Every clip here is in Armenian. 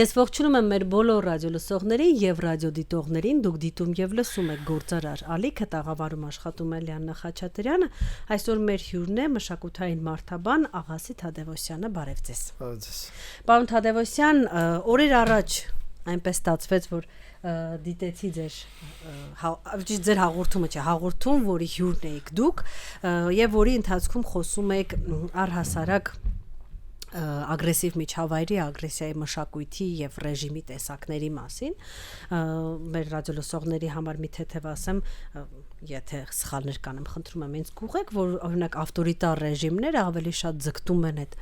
Ես ողջունում եմ մեր բոլոր ռադիոլսողներին եւ ռադիոդիտողներին, դուք դիտում եւ լսում եք Գործարար Ալիքը, տաղավարում աշխատում է Լիաննա Խաչատրյանը, այսօր մեր հյուրն է մշակութային մարդաբան Աղասի Թադևոսյանը, բարև ձեզ։ Բարև ձեզ։ Պարոն Թադևոսյան, օրեր առաջ այնպես ստացվեց, որ դիտեցի ձեր հաղորդումը, հաղորդում, որի հյուրն եք դուք եւ որի ընթացքում խոսում եք առհասարակ ագրեսիվ միջավայրի, ագրեսիայի մշակույթի եւ ռեժիմի տեսակների մասին, մեր ռադիոլսողների համար մի թեթև ասեմ, եթե սխալներ կանեմ, խնդրում եմ ինձ գուղեք, որ օրինակ ավտորիտար ռեժիմները ավելի շատ ձգտում են այդ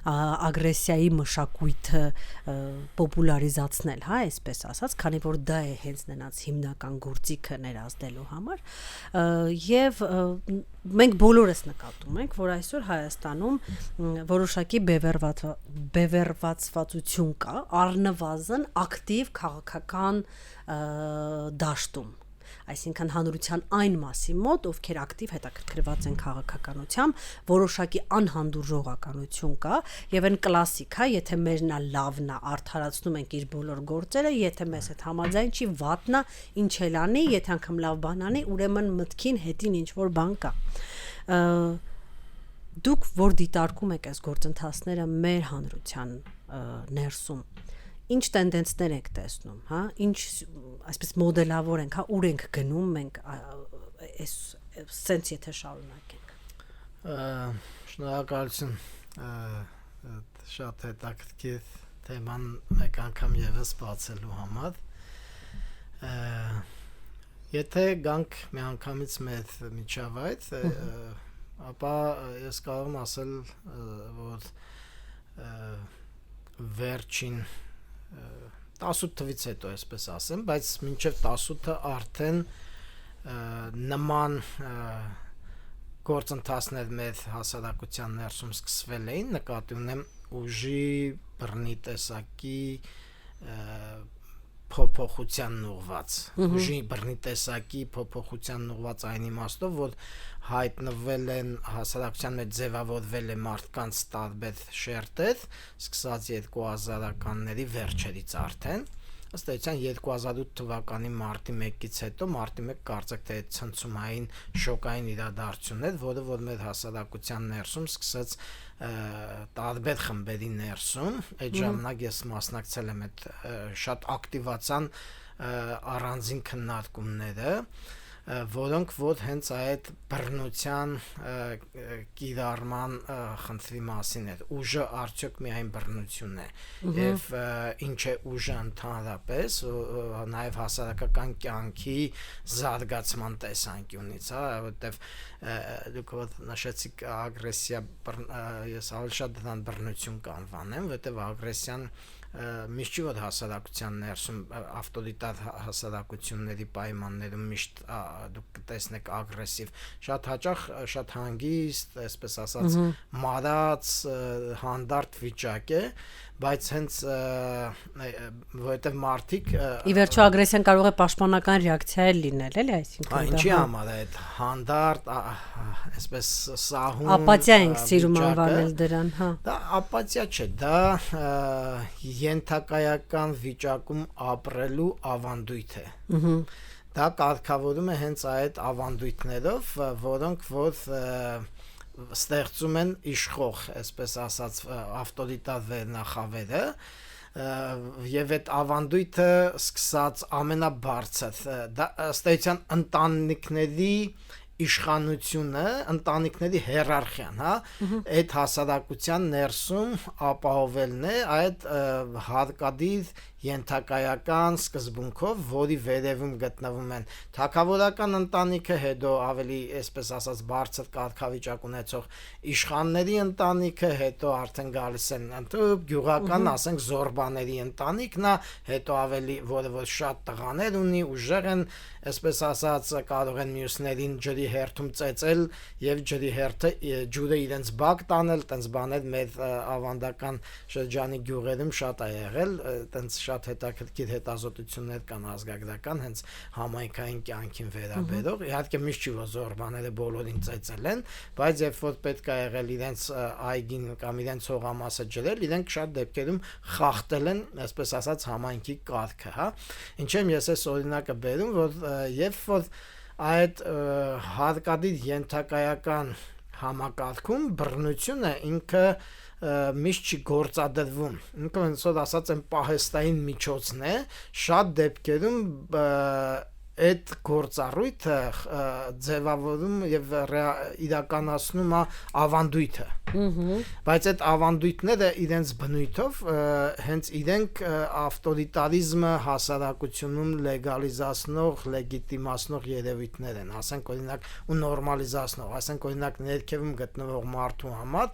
ագրեսիայի մշակույթը պոպուլարիզացնել, հա, այսպես ասած, քանի որ դա է հենց նրանց հիմնական գործիքը ներազդելու համար, եւ մենք բոլորս նկատում ենք, որ այսօր Հայաստանում որոշակի բևեռվածվածություն կա, առնվազն ակտիվ քաղաքական դաշտում, այսինքն հանրության այն մասի մոտ, ովքեր ակտիվ հետաքրքրված են քաղաքականությամբ, որոշակի անհանդուրժողականություն կա, եւ այն կլասիկ, հա, եթե մերն է լավն է, արդարացնում ենք իր բոլոր գործերը, եթե մեզ հետ համաձայն չի, վատնա, ինչ էլ անի, եթե անգամ լավ բան անի, ուրեմն մտքին հետին ինչ որ բան կա։ Դուք որ դիտարկում եք այս գործընթացները մեր հանրության ներսում, ինչ տենդենսներ եք տեսնում, հա, ինչ այսպես մոդելավոր ենք, հա, ուր ենք գնում մենք այս սենց եթե շարունակենք։ Շնորհակալություն, շատ հետաքրքիր թեման մեկ անգամ եւս բացելու համար։ Եթե գանք մի անգամից մեր միջավայր, ապա ես կարող եմ ասել, որ վերջին 18 թվից հետո, այսպես ասեմ, բայց մինչև 18-ը արդեն նման գործընթացներ մեր հասարակության ներսում սկսվել էին, նկատի ունեմ ուժի, բռնի տեսակի փոփոխության ուղղված, ուժի բռնի տեսակի փոփոխության ուղղված այն իմաստով, որ հայտնվել են հասարակության մեջ ձևավորվել է մարդկանց տարբեր շերտեր, սկսած 2000-ականների վերջերից արդեն, ըստ էության 2008 թվականի մարտի 1-ից հետո, մարտի 1 կարծեք թե ցնցումային շոկային իրադարձություններ, որը որ մեր հասարակության ներսում սկսեց տարբեր խմբերի ներսում, այդ ժամանակ ես մասնակցել եմ այդ շատ ակտիվացան առանձին քննարկումները, որոնք որ հենց այդ բռնության կիրառման խնդրի մասին էր, ուժը արդյոք միայն բռնություն է եւ ինչ է ուժը ընդհանրապես, նաեւ հասարակական կյանքի զարգացման տեսանկյունից, հա, որտեվ դուք նշեցիք ագրեսիա, ես ավելի շատ դրան բռնություն կանվանեմ, որտեվ ագրեսիան միշտ չի որ հասարակության ներսում ավտորիտար հասարակությունների պայմաններում միշտ դուք կտեսնեք ագրեսիվ, շատ հաճախ շատ հանգիստ, այսպես ասած, մարած, հանդարտ վիճակ է, բայց հենց որովհետև մարդիկ ի վերջո ագրեսիան կարող է պաշտպանական ռեակցիա լինել, էլի, այսինքն ինչի համար է այդ հանդարտ, այսպես սահուն ապաթիա ենք սիրում անվանել դրան, հա։ Դա ապաթիա չէ, դա ենթակայական վիճակում ապրելու ավանդույթ է։ Դա կարգավորում է հենց այդ ավանդույթներով, որոնք որ ստեղծում են իշխող, այսպես ասած, ավտորիտար վերնախավերը, եւ այդ ավանդույթը սկսած ամենաբարձր, դա ըստ էության ընտանիքների իշխանությունը, ընտանիքների հիերարխիան, հա, այդ հասարակության ներսում ապահովելն է այդ հարկադիր ենթակայական սկզբունքով, որի վերևում գտնվում են թագավորական ընտանիքը, հետո ավելի, այսպես ասած, բարձր կարգավիճակ ունեցող իշխանների ընտանիքը, հետո արդեն գալիս են գյուղական, ասենք, զորբաների ընտանիքն է, հետո ավելի, որը որ շատ տղաներ ունի, ուժեղ են, այսպես ասած, կարող են մյուսներին ջրի հերթում ծեծել եւ ջրի հերթը ջուրը իրենց բակ տանել, տենց բաներ մեր ավանդական շրջանի գյուղերում շատ է եղել, տենց շատ շատ հետաքրքիր հետազոտություններ կան ազգագրական հենց համայնքային կյանքին վերաբերող, իհարկե միշտ չի որ զոր բաները բոլորին ծեծել են, բայց երբ որ պետք է եղել իրենց այգին կամ իրենց հողամասը ջրել, իրենք շատ դեպքերում խախտել են, այսպես ասած, համայնքի կարգը, հա։ Ինչեմ ես այս օրինակը բերում, որ երբ որ այդ հարկադիր ենթակայական համակարգում բռնությունը ինքը միշտ չի գործադրվում, ինքը ոնց որ ասած են պահեստային միջոցն է, շատ դեպքերում այդ գործառույթը ձևավորում եւ իրականացնում է ավանդույթը, բայց այդ ավանդույթները իրենց բնույթով հենց իրենք ավտորիտարիզմը հասարակությունում լեգալիզացնող, լեգիտիմացնող երևույթներ են, ասենք օրինակ ու նորմալիզացնող, ասենք օրինակ ներքևում գտնվող մարդու համար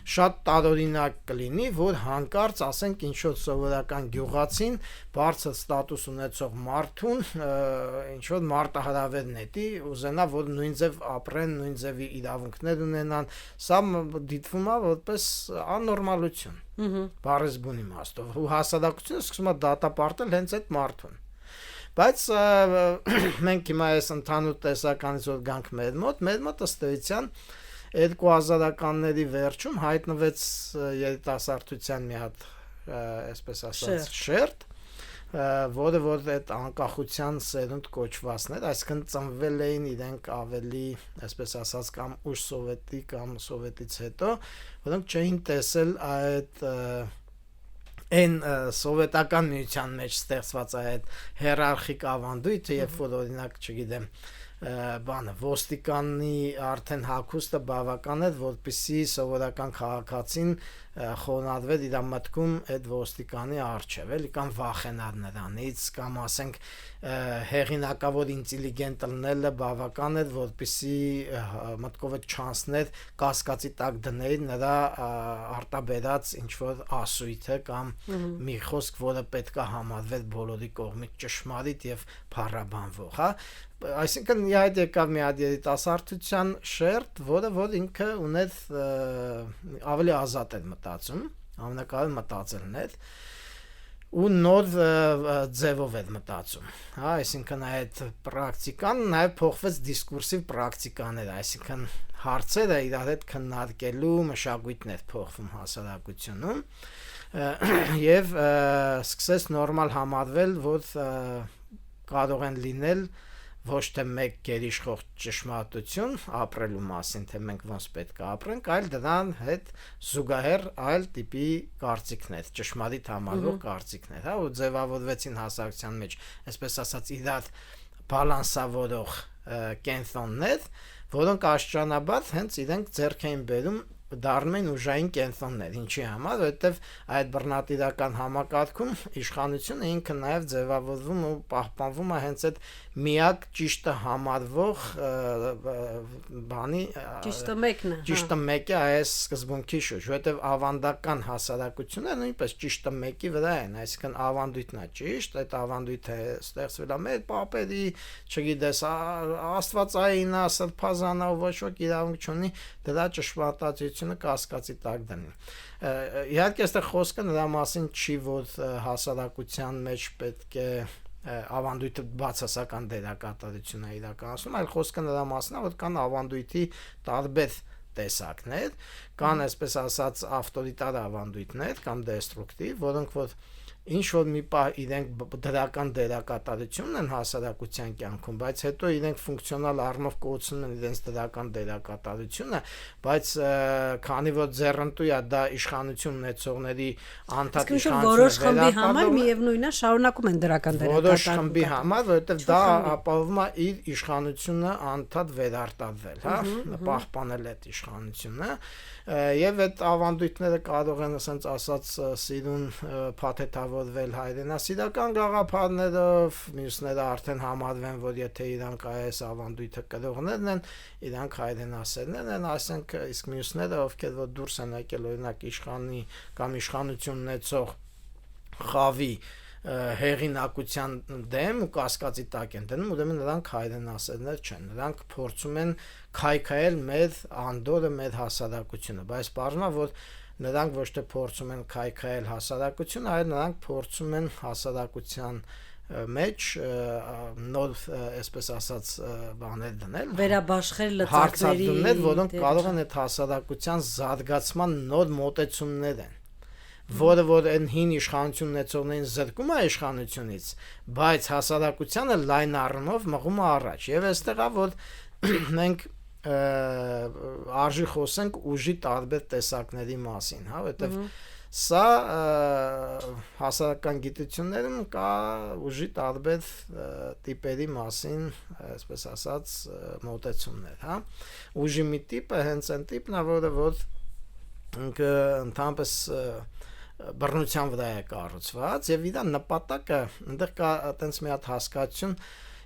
շատ տարօրինակ կլինի, որ հանկարծ ասենք ինչ-որ սովորական գյուղացին բարձր ստատուս ունեցող մարդուն ինչ-որ մարտահրավեր նետի, ուզենա որ նույն ձև ապրեն, նույն ձևի իրավունքներ ունենան, սա դիտվում է որպես աննորմալություն։ Բառից բուն իմաստով ու հասարակությունը սկսում է դատապարտել հենց այդ մարդուն։ Բայց մենք հիմա այս ընդհանուր տեսականից որ գանք մեր մոտ ըստ էության 2000-ականների վերջում հայտնվեց երիտասարդության մի հատ, այսպես ասած, շերտ, որը որ այդ անկախության սերունդ կոչվածներ, այսինքն ծնվել էին իրենք ավելի, այսպես ասած, կամ ուշ սովետի կամ սովետից հետո, որոնք չէին տեսել այդ այն սովետական միության մեջ ստեղծված այդ հիերարխիկ ավանդույթը, երբ որ օրինակ, չգիտեմ, բանը ոստիկանի արդեն հագուստը բավական է, որպեսզի սովորական քաղաքացին խոնարհվեր իր մտքում այդ ոստիկանի առջև, էլի կամ վախենար նրանից, կամ ասենք հեղինակավոր ինտելիգենտ լինելը բավական է, որպեսզի մտքով չանցներ կասկածի տակ դնել նրա արտաբերած ինչ որ ասույթը կամ մի խոսք, որը պետք է համարվեր բոլորի կողմից ճշմարիտ եւ փառաբանվող, հա։ Այսինքն իհայտ եկավ մի հատ երիտասարդության շերտ, որ ինքը ուներ ավելի ազատ էր մտածում, ամենակարևորը մտածելն էր ու նոր ձևով էր մտածում, հա, այսինքն այդ պրակտիկան նաև փոխվեց դիսկուրսիվ պրակտիկաներ, այսինքն հարցերը իրար հետ քննարկելու մշակույթներ փոխվում հասարակությունում եւ սկսեց նորմալ համարվել, որ կարող են լինել ոչ թե մեկ գերիշխող ճշմարտություն ապրելու մասին, թե մենք ոնց պետք է ապրենք, այլ դրան հետ զուգահեռ այլ տիպի կարծիքներ, ճշմարիտ համարվող կարծիքներ, հա, ու ձևավորվեցին հասարակության մեջ, այսպես ասած, իրար բալանսավորող կենտրոններ, որոնք աստիճանաբար հենց իրենք ձեռք էին բերում դառնում են ուժային կենտրոններ, ինչի համար, որովհետև այդ բռնատիրական համակարգում իշխանությունը ինքը նաև ձևավորվում ու պահպանվում է հենց այդ միակ ճիշտը համարվող բանի ճիշտը մեկը այս սկզբունքի շուրջ, որովհետև ավանդական հասարակությունը նույնպես ճիշտը մեկի վրա են, այսինքն ավանդույթն է ճիշտ, այդ ավանդույթը ստեղծվել է մեր պապերի, չգիտես, աստվածային, սրբազան ու ոչ ոք իրավունք չունի դրա ճշմարտացիությունը կասկածի տակ դնի։ Իհարկե այստեղ խոսքը նրա մասին չի, որ հասարակության մեջ պետք է ավանդույթը բացասական դերակատարություն է իրականացնում, այլ խոսքը նրա մասին է, որ կան ավանդույթի տարբեր տեսակներ, կան այսպես ասած ավտորիտար ավանդույթներ կամ դեստրուկտիվ, որոնք որ ինչ որ մի պահ իրենք դրական դերակատարություն են հասարակության կյանքում, բայց հետո իրենք ֆունկցիոնալ առումով կոչվում են իրենց դրական դերակատարությունը, բայց քանի որ ձեռնտու է դա իշխանություն ունեցողների անդադ իշխանությունը որոշ խմբի համար միևնույնն է շարունակում են դրական դերակատարություն, որոշ խմբի համար, որովհետև դա ապահովում է իր իշխանությունը անդադ վերարտադրել, հա, պահպանել այդ իշխանությունը, եւ այդ ավանդույթները կարող են ասենց ասած սիրուն փաթեթավորվել հայրենասիրական գաղափարներով, մյուսները արդեն համարվեն, որ եթե իրանք այս ավանդույթը կրողներն են, իրանք հայրենասերներ են, ասենք, իսկ մյուսները, ովքեր որ դուրս են եկել օրինակ իշխանի կամ իշխանություն ունեցող խավի հեղինակության դեմ ու կասկածի տակ են դնում, ուրեմն նրանք հայրենասերներ չեն, նրանք փորձում են քայքայել մեր անդորը, մեր հասարակությունը, բայց բառնա որ նրանք ոչ թե փորձում են քայքայել հասարակություն, այլ նրանք փորձում են հասարակության մեջ նոր, այսպես ասած, բաներ դնել, վերաբաշխել լծակների, հարցադրումներ, որոնք կարող են այդ հասարակության զարգացման նոր մոտեցումներ են, որը որ այն հին իշխանություն ունեցողներին զրկում է իշխանությունից, բայց հասարակությանը լայն առումով մղում է առաջ։ Եվ այստեղ է, որ մենք արժի խոսենք ուժի տարբեր տեսակների մասին, հա, որտեղ սա հասարակական գիտություններում կա ուժի տարբեր տիպերի մասին, այսպես ասած, մոտեցումներ, հա։ Ուժի մի տիպը հենց այն տիպն է, որ ինքը ընդհանրապես բռնության վրա է կառուցված, եւ իր նպատակը այնտեղ կա այտենց մի հատ հասկացություն,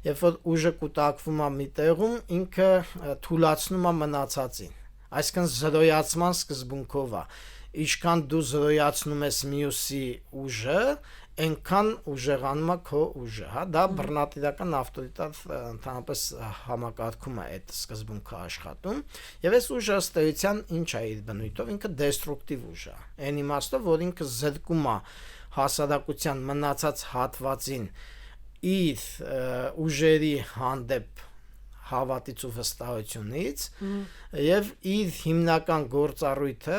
երբ որ ուժը կուտակվում է մի տեղում, ինքը թուլացնում է մնացածին, այսինքն զրոյացման սկզբունքով է։ Ինչքան դու զրոյացնում ես մյուսի ուժը, այնքան ուժեղանում է քո ուժը, հա, դա բռնատիրական ավտորիտար ընդհանրապես համակարգում է այդ սկզբունքը աշխատում, եւ այս ուժը ըստ էության ինչ է իր բնույթով, ինքը դեստրուկտիվ ուժ է, այն իմաստով, որ ինքը զրկում է հասարակության մնացած հատվածին իր ուժերի հանդեպ հավատից ու վստահությունից եւ իր հիմնական գործառույթը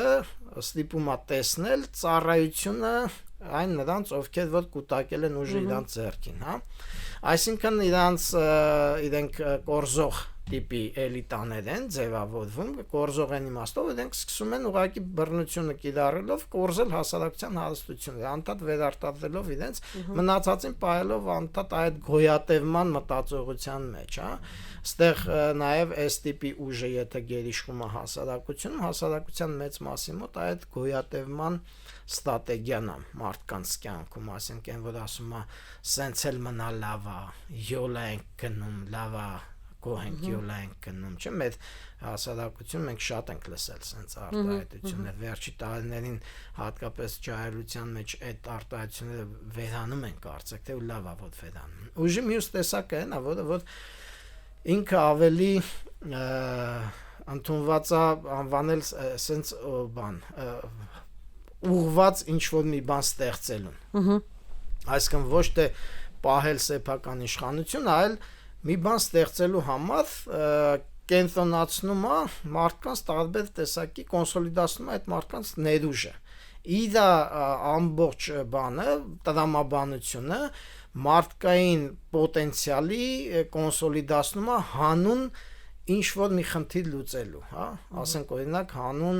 ստիպում է տեսնել ծառայությունը այն նրանց, ովքեր որ կուտակել են ուժը իրանց ձեռքին, հա։ Այսինքն իրենք կորզող տիպի էլիտաներ են ձևավորվում, կորզող են իմաստով, իրենք սկսում են ուղղակի բռնությունը կիրառելով կորզել հասարակության հարստությունը, անդադ վերարտադրելով իրենց մնացածին պահելով անդադ այդ գոյատևման մտածողության մեջ, հա։ Այստեղ նաև այս տիպի ուժը եթե գերիշխում է հասարակությունում, հասարակության մեծ մասի մոտ այդ գոյատևման ստրատեգիան է մարդկանց կյանքում, այսինքն որ ասում է սենց էլ մնա լավ է, յոլա ենք գնում, լավ է, գոհենք յոլա ենք գնում, չէ՞, մեր հասարակություն մենք շատ ենք լսել սենց արտահայտություններ, վերջի տարիներին հատկապես ջահելության մեջ այդ արտահայտությունները վերանում են կարծեք, թե լավ է որ վերանում։ Ուժի մյուս տեսակը այն է, որ ինքը ավելի ընդունված է անվանել սենց բան ուղղված ինչ-որ մի բան ստեղծելուն։ Այսինքն ոչ թե պահել սեփական իշխանություն, այլ մի բան ստեղծելու համար կենտրոնացնում է մարդկանց տարբեր տեսակի, կոնսոլիդացնում է այդ մարդկանց ներուժը։ Իր ամբողջ բանը, տրամաբանությունը մարդկային պոտենցիալի կոնսոլիդացնում է հանուն ինչ որ մի խնդիր լուծելու, հա, ասենք օրինակ հանուն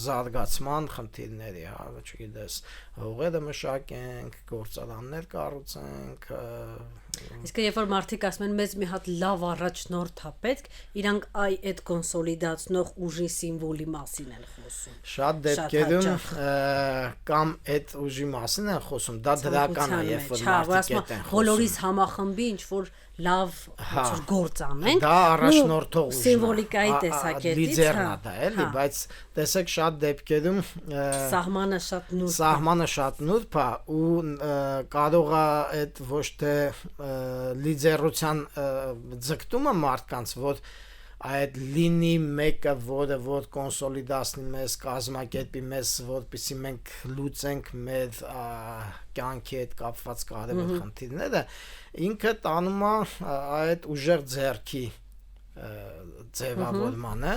զարգացման խնդիրների, հա, չգիտես, հողերը մշակենք, գործարաններ կառուցենք, իսկ երբ որ մարդիկ ասում են մեզ մի հատ լավ առաջնորդ է պետք, իրանք այդ կոնսոլիդացնող ուժի սիմվոլի մասին են խոսում։ Շատ դեպքերում կամ այդ ուժի մասին են խոսում, դա դրական է, երբ որ մարդիկ այդ են խոսում։ Բոլորիս համախմբի ինչ որ լավ գործ անենք, դա առաջնորդող ուժն է, սիմվոլիկայի տեսակետից, լիդերն է դա, էլի, բայց տեսեք շատ դեպքերում սահմանը շատ նուրբ է ու կարող է այդ ոչ թե լիդերության ձգտումը մարդկանց, որ այդ լինի մեկը, որ կոնսոլիդացնի մեզ, կազմակերպի մեզ, որպեսզի մենք լուծենք մեր կյանքի հետ կապված կարևոր խնդիրները, ինքը տանում է այդ ուժեղ ձեռքի ձևավորմանը,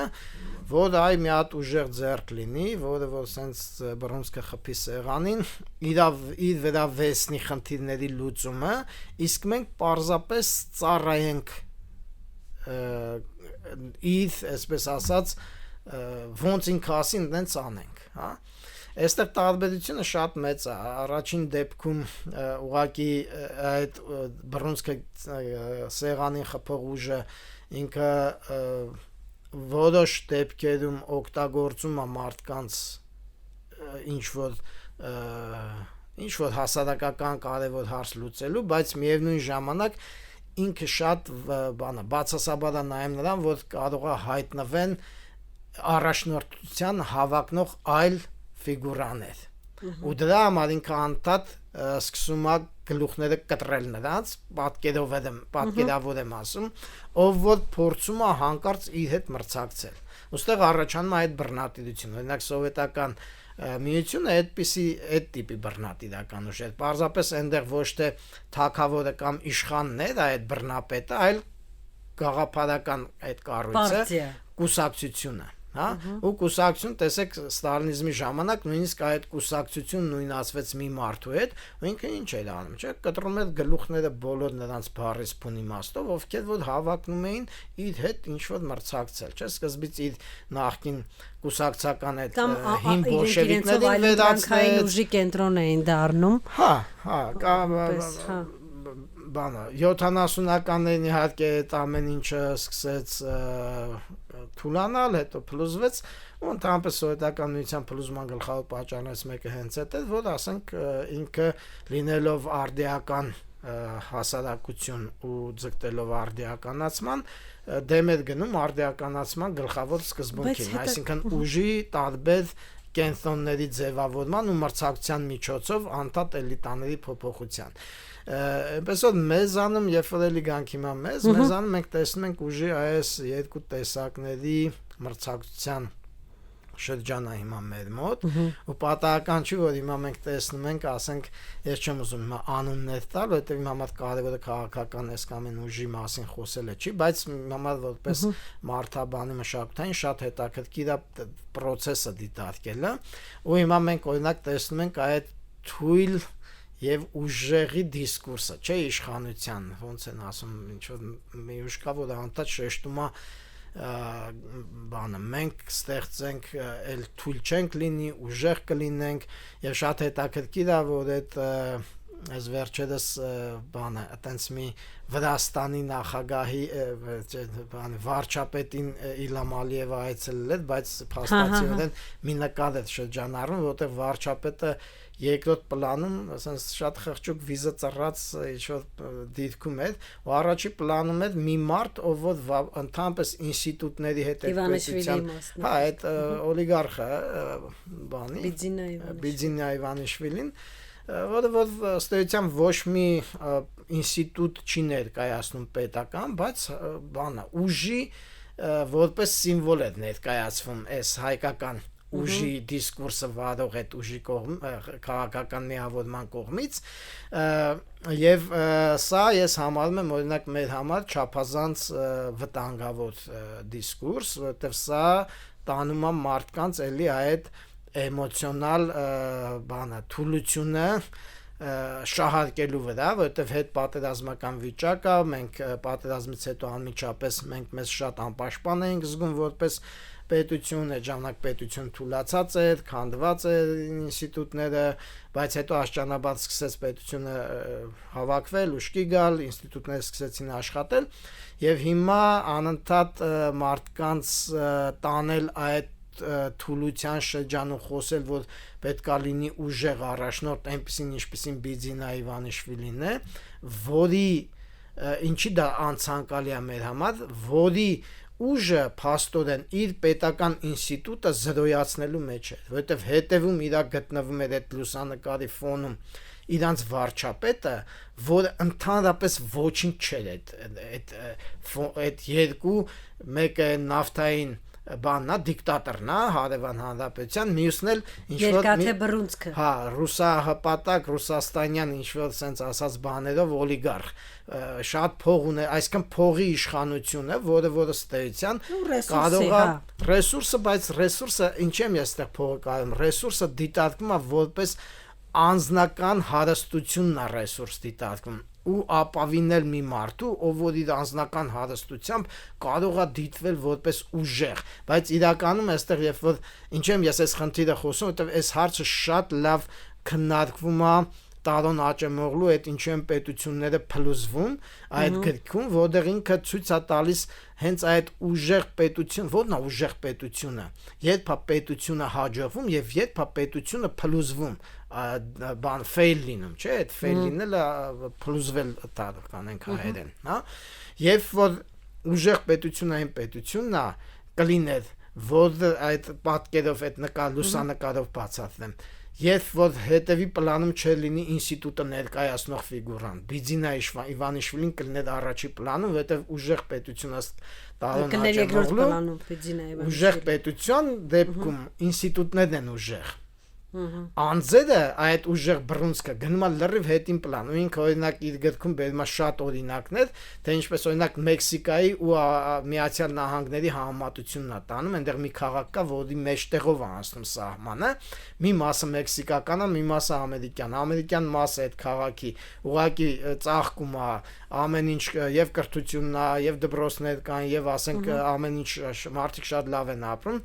որ այ մի հատ ուժեղ ձեռք լինի, որը որ սենց բռունցքը խփի սեղանին, իր վրա վեսնի խնդիրների լուծումը, իսկ մենք պարզապես ծառայենք իր, այսպես ասած, ոնց ինքը ասին, դենց անենք, հա։ Այստեղ տարբերությունը շատ մեծ է, առաջին դեպքում ուղղակի այդ բռունցքը սեղանին խփող ուժը ինքը որոշ դեպքերում օգտագործում է մարդկանց ինչ որ հասարակական կարևոր հարց լուծելու, բայց միևնույն ժամանակ ինքը շատ բացասաբար է նայում նրան, որ կարող է հայտնվեն առաջնորդության հավակնող այլ ֆիգուրաներ։ Ու դրա համար ինքը անդադ սկսում է գլուխները կտրել նրանց, պատկերավոր եմ ասում, ով որ փորձում է հանկարծ իր հետ մրցակցել։ Ոստեղ առաջանում է այդ բռնատիրությունը, օրինակ սովետական միությունը այդ տիպի բռնատիրական ուժ էր։ Պարզապես այնտեղ ոչ թե թագավորը կամ իշխանն էր այդ բռնապետը, այլ գաղափարական այդ կառույցը, կուսակցությունը, հա, ու կուսակցություն, տեսեք, ստալինիզմի ժամանակ նույնիսկ այդ կուսակցություն նույնացվեց մի մարդու հետ, ու ինքը ինչ էր անում, չէ՞, կտրում էր գլուխները բոլոր նրանց բարիս փուն իմաստով, ովքեր որ հավակնում էին իր հետ ինչ որ մրցակցել, չէ՞, սկզբից իր նախկին կուսակցական այդ հին բոլշևիկներին վերածնային ուժի կենտրոն էին դառնում։ Հա, բանը 70-ականներին իհարկե այդ ամեն ինչը սկսեց թուլանալ, հետո փլուզվեց, ու ընդհանրապես սովետական միության փլուզման գլխավոր պատճառներից մեկը հենց այդ էր, որ ասենք ինքը լինելով արդիական հասարակություն ու ձգտելով արդիականացման դեմ էր գնում արդիականացման գլխավոր սկզբունքին, այսինքն ուժի տարբեր կենտրոնների ձևավորման ու մրցակցության միջոցով անդադ էլիտաների փոփոխության։ Այնպես որ մեզանում, երբ որ էլի գանք հիմա մեզանում մենք տեսնում ենք ուժի այս երկու տեսակների մրցակցության շրջանը հիմա մեր մոտ, ու պատահական չի, որ հիմա մենք տեսնում ենք, ասենք, ես չեմ ուզում հիմա անուններ տալ, որովհետև իմ համար կարևորը քաղաքական այս կամ այն ուժի մասին խոսելը չի, բայց իմ համար որպես մարդաբանի մշակութային շատ հետաքրքիր է process-ը դիտարկելը, ու հիմա մենք օրինակ տեսնում ենք այդ թույլ եւ ուժեղի դիսկուրսը, չէ, իշխանության, ոնց են ասում, ինչ որ մի ուժ կա, որ անդադ շեշտում է բանը, մենք ստեղծենք, էլ թույլ չենք լինի, ուժեղ կլինենք, եւ շատ հետաքրքիր է, որ այդ այս վերջերս բանը, այտենց մի Վրաստանի նախագահի վարչապետին Իլհամ Ալիևը այցելել էր, բայց փաստացիորեն մի նկար էր շրջանառում, որտեղ վարչապետը երկրորդ պլանում, ասենց շատ խղճուկ վիզը ծռած ինչ-որ դիրքում էր, ու առաջի պլանում էր մի մարդ, ով որ ընդհանրապես ինստիտուտների հետ պետության, հա, այդ օլիգարխը, բանի, Բիձինա Իվանիշվիլին, որը ըստեյության ոչ մի ինստիտուտ չի ներկայացնում պետական, բայց բանը ուժի որպես սիմվոլ է ներկայացվում այս հայկական ուժի դիսկուրսը վարող այդ ուժի քաղաքական միավորման կողմից, եւ սա ես համարում եմ օրինակ մեր համար չափազանց վտանգավոր դիսկուրս, որովհետեւ սա տանում է մարդկանց էլի այդ էմոցիոնալ բանը թուլությունը շահարկելու վրա, որովհետև հետ պատերազմական վիճակ է, մենք պատերազմից հետո անմիջապես մենք մեզ շատ անպաշտպան էինք զգում որպես պետություն, այդ ժամանակ պետություն թուլացած էր, քանդված էր ինստիտուտները, բայց հետո աշճանաբար սկսեց պետությունը հավաքվել, ուշքի գալ, ինստիտուտները սկսեցին աշխատել, եւ հիմա անընդհատ մարդկանց տանել այդ թուլության շրջանում խոսել, որ պետքա լինի ուժեղ առաջնորդ, այնպեսին ինչպեսին Բիձինա Իվանիշվիլին է, որի ինչի դա անցանկալի է մեր համար, որի ուժը փաստորեն իր պետական ինստիտուտը զրոյացնելու մեջ է, որովհետև հետևում իրա գտնվում էր այդ լուսանկարի ֆոնում իրանց վարչապետը, որ ընդհանրապես ոչինչ չէր այդ երկու, մեկը նավթային բաննա, դիկտատորնա, հարևան հանրապետության, մյուսն էլ ինչ-որ երկաթե բռունցքը, հա, ռուսահպատակ, ռուսաստանյան ինչ-որ սենց ասած բաներով օլիգարխ, շատ փող ունի, այսինքն փողի իշխանությունը, որը ստեյցիան կարող է ռեսուրսը, բայց ռեսուրսը ինչ եմ ես այդտեղ փողը կարում, ռեսուրսը դիտարկվում է որպես անձնական հարստությունն է ռեսուրս դիտարկվում ու ապավինել մի մարդու, ով որ իր անձնական հարստությամբ կարող է դիտվել որպես ուժեղ, բայց իրականում այստեղ երբ որ ինչ եմ ես այս խնդիրը խոսում, որովհետև այս հարցը շատ լավ քննարկվում է Տարոն Աճեմօղլու այդ ինչու են պետությունները փլուզվում այդ գրքում, որտեղ ինքը ցույց է տալիս հենց այդ ուժեղ պետություն, որն է ուժեղ պետությունը, երբ է պետությունը հաջողվում եւ երբ է պետությունը փլուզվում, բան fail լինում, չէ՞, այդ fail լինելը փլուզվել տալ կանենք հայերեն, հա, երբ որ ուժեղ պետությունը այն պետությունն է կլիներ, որ այդ պատկերով այդ լուսանկարով բացատրեմ, Երբ որ հետևի պլանում չլինի ինստիտուտը ներկայացնող ֆիգուրան, Բիձինա Իվանիշվիլին կլիներ առաջի պլանում, որովհետև ուժեղ պետությունը տալոն հաջողվելու, ուժեղ պետության դեպքում ինստիտուտներն են ուժեղ։ Անձերը այդ ուժեղ բռունցքը գնում է լրիվ հետին պլան ու ինքը օրինակ իր գրքում բերում է շատ օրինակներ, թե ինչպես օրինակ Մեքսիկայի ու Միացյալ Նահանգների համեմատությունն է տանում, այնտեղ մի քաղաք կա, որի մեջտեղով է անցնում սահմանը, մի մասը մեքսիկական է, մի մասը ամերիկյան։ Ամերիկյան մասը այդ քաղաքի ուղղակի ծաղկում է, ամեն ինչ եւ կրթությունն է, եւ դպրոցներ կան, եւ ասենք ամեն ինչ մարդիկ շատ լավ են ապրում,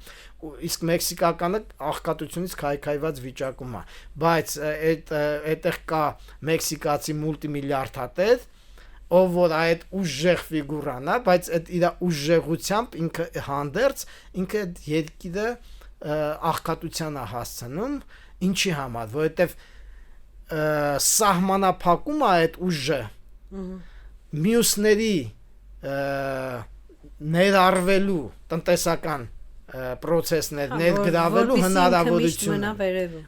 իսկ մեքսիկականը աղքատությունից քայքայված վիճակում է, բայց այդտեղ կա մեքսիկացի մուլտիմիլիարդատեր, ով որ այդ ուժեղ ֆիգուրան է, բայց այդ իր ուժեղությամբ ինքը հանդերձ ինքը երկիրը աղքատության է հասցնում, ինչի համար, որովհետև սահմանափակում է այդ ուժը մյուսների ներառվելու տնտեսական process-ներ ներգրավելու հնարավորությունը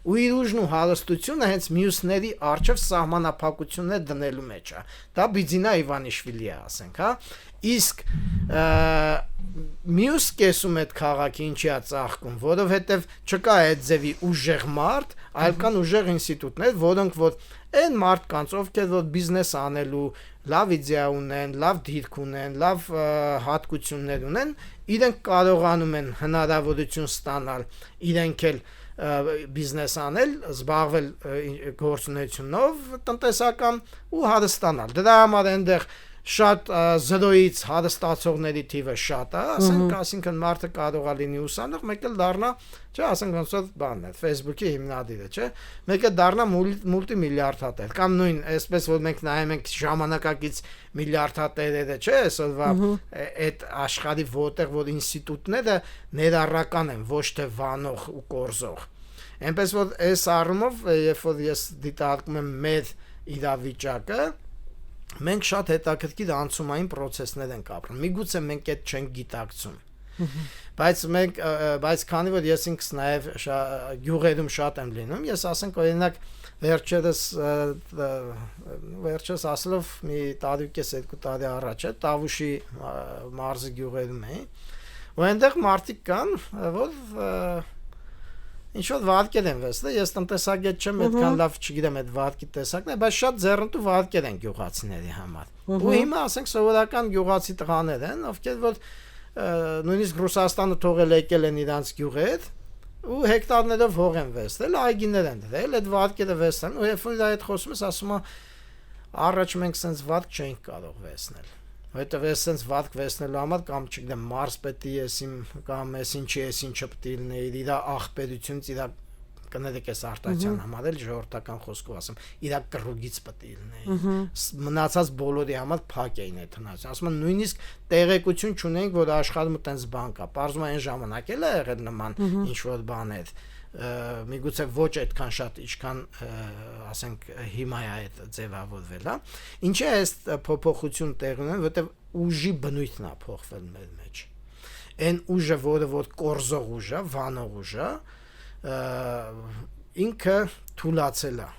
ու իր ուժն ու հարստությունը հենց մյուսների արժև սահմանափակություններ դնելու մեջ է։ Դա Բիձինա Իվանիշվիլի է, ասենք, հա։ Իսկ մյուս կեսում այդ քաղաքի ինչի է ծաղկում, որովհետև չկա այդ ձևի ուժեղ մարդ, այլ կան ուժեղ ինստիտուտներ, որոնք որ այն մարդկանց, ովքեր որ բիզնես անելու լավ իդեա ունեն, լավ դիրք ունեն, լավ հատկություններ ունեն, իրենք կարողանում են հնարավորություն ստանալ իրենք էլ բիզնես անել, զբաղվել գործունեությունով տնտեսական ու հարստանալ։ Դրա համար այնտեղ շատ զրոյից հարստացողների թիվը շատ է, ասենք, այսինքն մարդը կարող է լինի ուսանող, մեկը դառնա, չէ, ասենք ոնց որ բանն է, Facebook-ի հիմնադիրը, չէ, մեկը դառնա մուլտիմիլիարդատեր, կամ նույն, այսպես որ մենք նայում ենք ժամանակակից միլիարդատերերը, չէ, այսօրվա այդ աշխարհի որտեղ որ ինստիտուտները ներառական են, ոչ թե վանող ու կորզող։ Այնպես որ այս առումով, երբ որ ես դիտարկում եմ մեր իրավիճակը, մենք շատ հետաքրքիր անցումային process-ներ ենք ապրում։ Միգուցե մենք այդ չենք գիտակցում։ Բայց քանի որ ես ինքս նաև գյուղերում շատ եմ լինում, ես ասենք օրինակ վերջերս ասելով մի տարի կես 2 տարի առաջ է Տավուշի մարզի գյուղերում էի, ու այնտեղ մարդիկ կան, որ ինչ որ վարկեր են վստահ, ես տնտեսագետ չեմ, այդքան լավ չգիտեմ այդ վարկի տեսակները, բայց շատ ձեռնտու վարկեր են գյուղացիների համար։ Ու հիմա ասենք սովորական գյուղացի տղաներ են, ովքեր որ նույնիսկ Ռուսաստանը թողել եկել են իրանց գյուղեր ու հեկտարներով հող են վստահել, այգիներ են դրել, այդ վարկերը վստահեն, ու երբ որ այդ խոսում ես, ասում է առաջ մենք sense վարկ չենք կարող վստահել։ Որտեւ էսենց վարկ վեսնելու համար կամ չգիտեմ մարս պետք է եսիմ կամ էս ինչի էս ինչը պետք է լինի իր աղբերությունից իր կներեք էս արտահայտության համարել ժողովրդական խոսքով ասեմ իր կռուգից պետք է լինի մնացած բոլորի համար փակ էին այդ հնարավորությունը ասում են նույնիսկ տեղեկություն չունենք որ աշխարհում այտենց բան կա բարձում այն ժամանակ էլ է եղել նման ինչ որ բաներ միգուցե ոչ այդքան շատ ինչքան ասենք հիմա է այդ ձևավորվել, հա։ Ինչի է այս փոփոխություն տեղի ունեն, որտեղ ուժի բնույթն է փոխվել մեր մեջ։ Այն ուժը, որը որ կորզող ուժ է, վանող ուժ է, ինքը թուլացել է։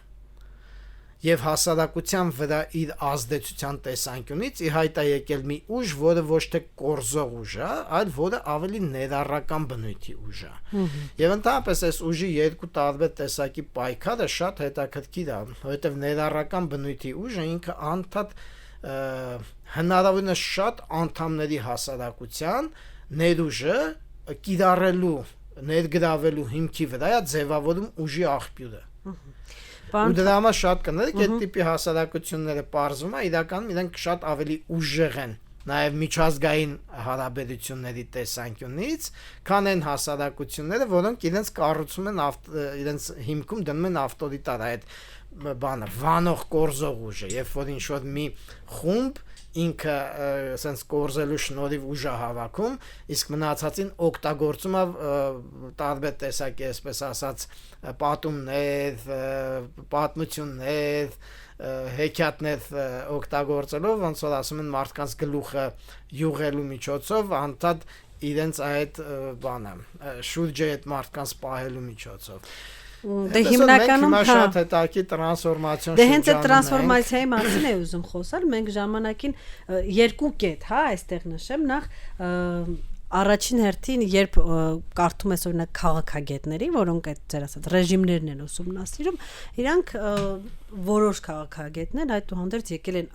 Եվ հասարակության վրա իր ազդեցության տեսանկյունից ի հայտ է եկել մի ուժ, որը ոչ թե կորզող ուժ է, այլ որը ավելի ներառական բնույթի ուժ է։ Եվ ընդհանրապես այս ուժի երկու տարբեր տեսակի պայքարը շատ հետաքրքիր է, որովհետև ներառական բնույթի ուժը ինքը անդադ հնարավորինս շատ անդամների հասարակության ներուժը կիրառելու, ներգրավելու հիմքի վրա է ձևավորում ուժի աղբյուրը։ Ու դրա համար շատ կներեք այդ տիպի հասարակությունները պարզվում է իրականում իրենք շատ ավելի ուժեղ են նաև միջազգային հարաբերությունների տեսանկյունից, քան այն հասարակությունները, որոնք իրենց կառուցում են իրենց հիմքում դնում են ավտորիտար այդ բանը վանող կորզող ուժը, երբ որ ինչ որ մի խումբ ինքը sense կորզելու շնորհիվ ուժ է հավաքում, իսկ մնացածին օգտագործում է տարբեր տեսակի, այսպես ասած, պատումներ, պատմություններ, հեքիաթներ օգտագործելով, ոնց որ ասում են մարդկանց գլուխը յուղելու միջոցով, անդադ իրենց այդ բանը, շուրջը այդ մարդկանց պահելու միջոցով։ Դե հիմնականում հիմա շատ հետաքի տրանսֆորմացիոն Դե հենց այդ տրանսֆորմացիայի մասին է ուզում խոսալ, մենք ժամանակին երկու կետ, հա, այստեղ նշեմ, նախ առաջին հերթին երբ կարդում ես օրինակ քաղաքագետների, որոնք այդ ձեր ասած ռեժիմներն են ուսումնասիրում, իրանք որոշ քաղաքագետներ այդուհանդերձ եկել են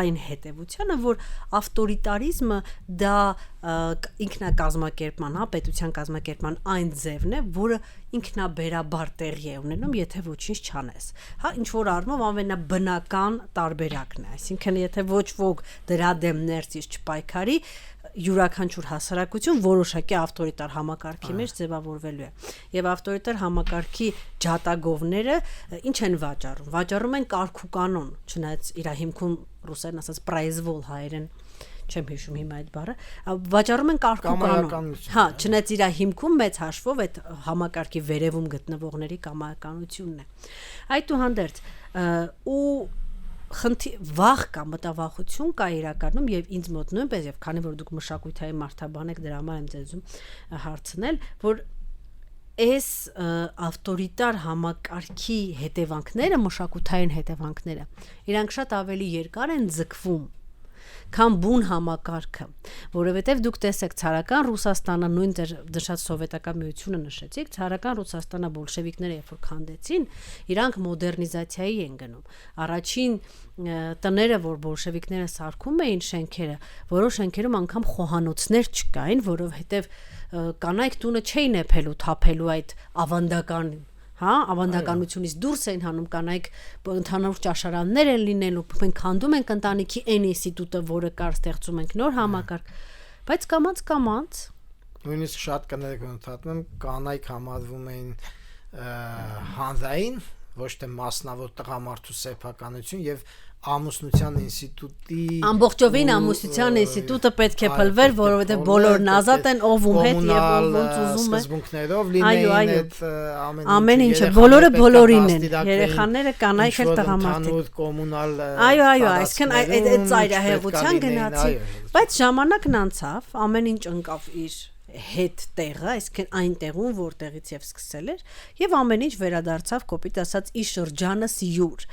այն հետևությանը, որ ավտորիտարիզմը դա ինքնակազմակերպման, հա, պետության կազմակերպման այն ձևն է, որը ինքնաբերաբար տեղի է ունենում, եթե ոչինչ չանես։ Հա, ինչ որ առումով ամենաբնական տարբերակն է, այսինքն եթե ոչ ոք դրա դեմ ներսից չպայքարի, յուրաքանչյուր հասարակություն որոշակի ավտորիտար համակարգի մեջ ձևավորվելու է։ Եվ ավտորիտար համակարգի ջատագովները ինչ են վաճառում են կարգ ու կանոն, չնայած իր հիմքում ռուսերեն ասած պրայզվոլ հայերեն չեմ հիշում հիմա այդ բառը, վաճառում են կարգ ու կանոն։ Հա, չնայած իր հիմքում մեծ հաշվով այդ համակարգի վերևում գտնվողների կամայականությունն է։ Այդուհանդերձ ու վախ կա, մտավախություն կա իրականում եւ ինձ մոտ նույնպես եւ քանի որ դուք մշակույթային մարդաբան եք, դրա համար եմ ձեզ հարցնել, որ այս ավտորիտար համակարգի հետևանքները, մշակութային հետևանքները, իրանք շատ ավելի երկար են ձգվում, քան բուն համակարգը, որովհետև դուք տեսեք ցարական Ռուսաստանը, նույն դժշատ սովետական միությունը նշեցիք, ցարական Ռուսաստանը բոլշևիկները երբ որ քանդեցին, իրանք մոդեռնիզացիայի են գնում։ Առաջին տները, որ բոլշևիկները սարքում էին շենքերը, որոշ շենքերում անգամ խոհանոցներ չկային, որովհետև կանայք տունը չէին էփելու, թափելու այդ ավանդական հա, ավանդականությունից դուրս են հանում կանայք ընդհանուր ճաշարաններ են լինելու, մենք քանդում ենք ընտանիքի այն ինստիտուտը, որը կար, ստեղծում ենք նոր համակարգ, բայց կամաց նույնիսկ շատ կներեք ընդհատում կանայք համարվում էին հանրային, ոչ թե մասնավոր տղամարդու սեփականություն եւ ամուսնության ինստիտուտի ամբողջովին ամուսնության ինստիտուտը պետք է փլվեր, որովհետև բոլորն ազատ են, ով ում հետ եւ ով ոնց ուզում է սկզբունքներով լինեին այդ ամեն ինչը, բոլորը բոլորին են, երեխաները, կանայք էլ տղամարդիկ, կոմունալ այո, այսքան այդ ծայրահեղության գնացի, բայց ժամանակն անցավ, ամեն ինչ ընկավ իր հետ տեղը, այսինքն այն տեղում, որտեղից եւ սկսել էր, եւ ամեն ինչ վերադարձավ կոպիտ ասած ի շրջանս յուր։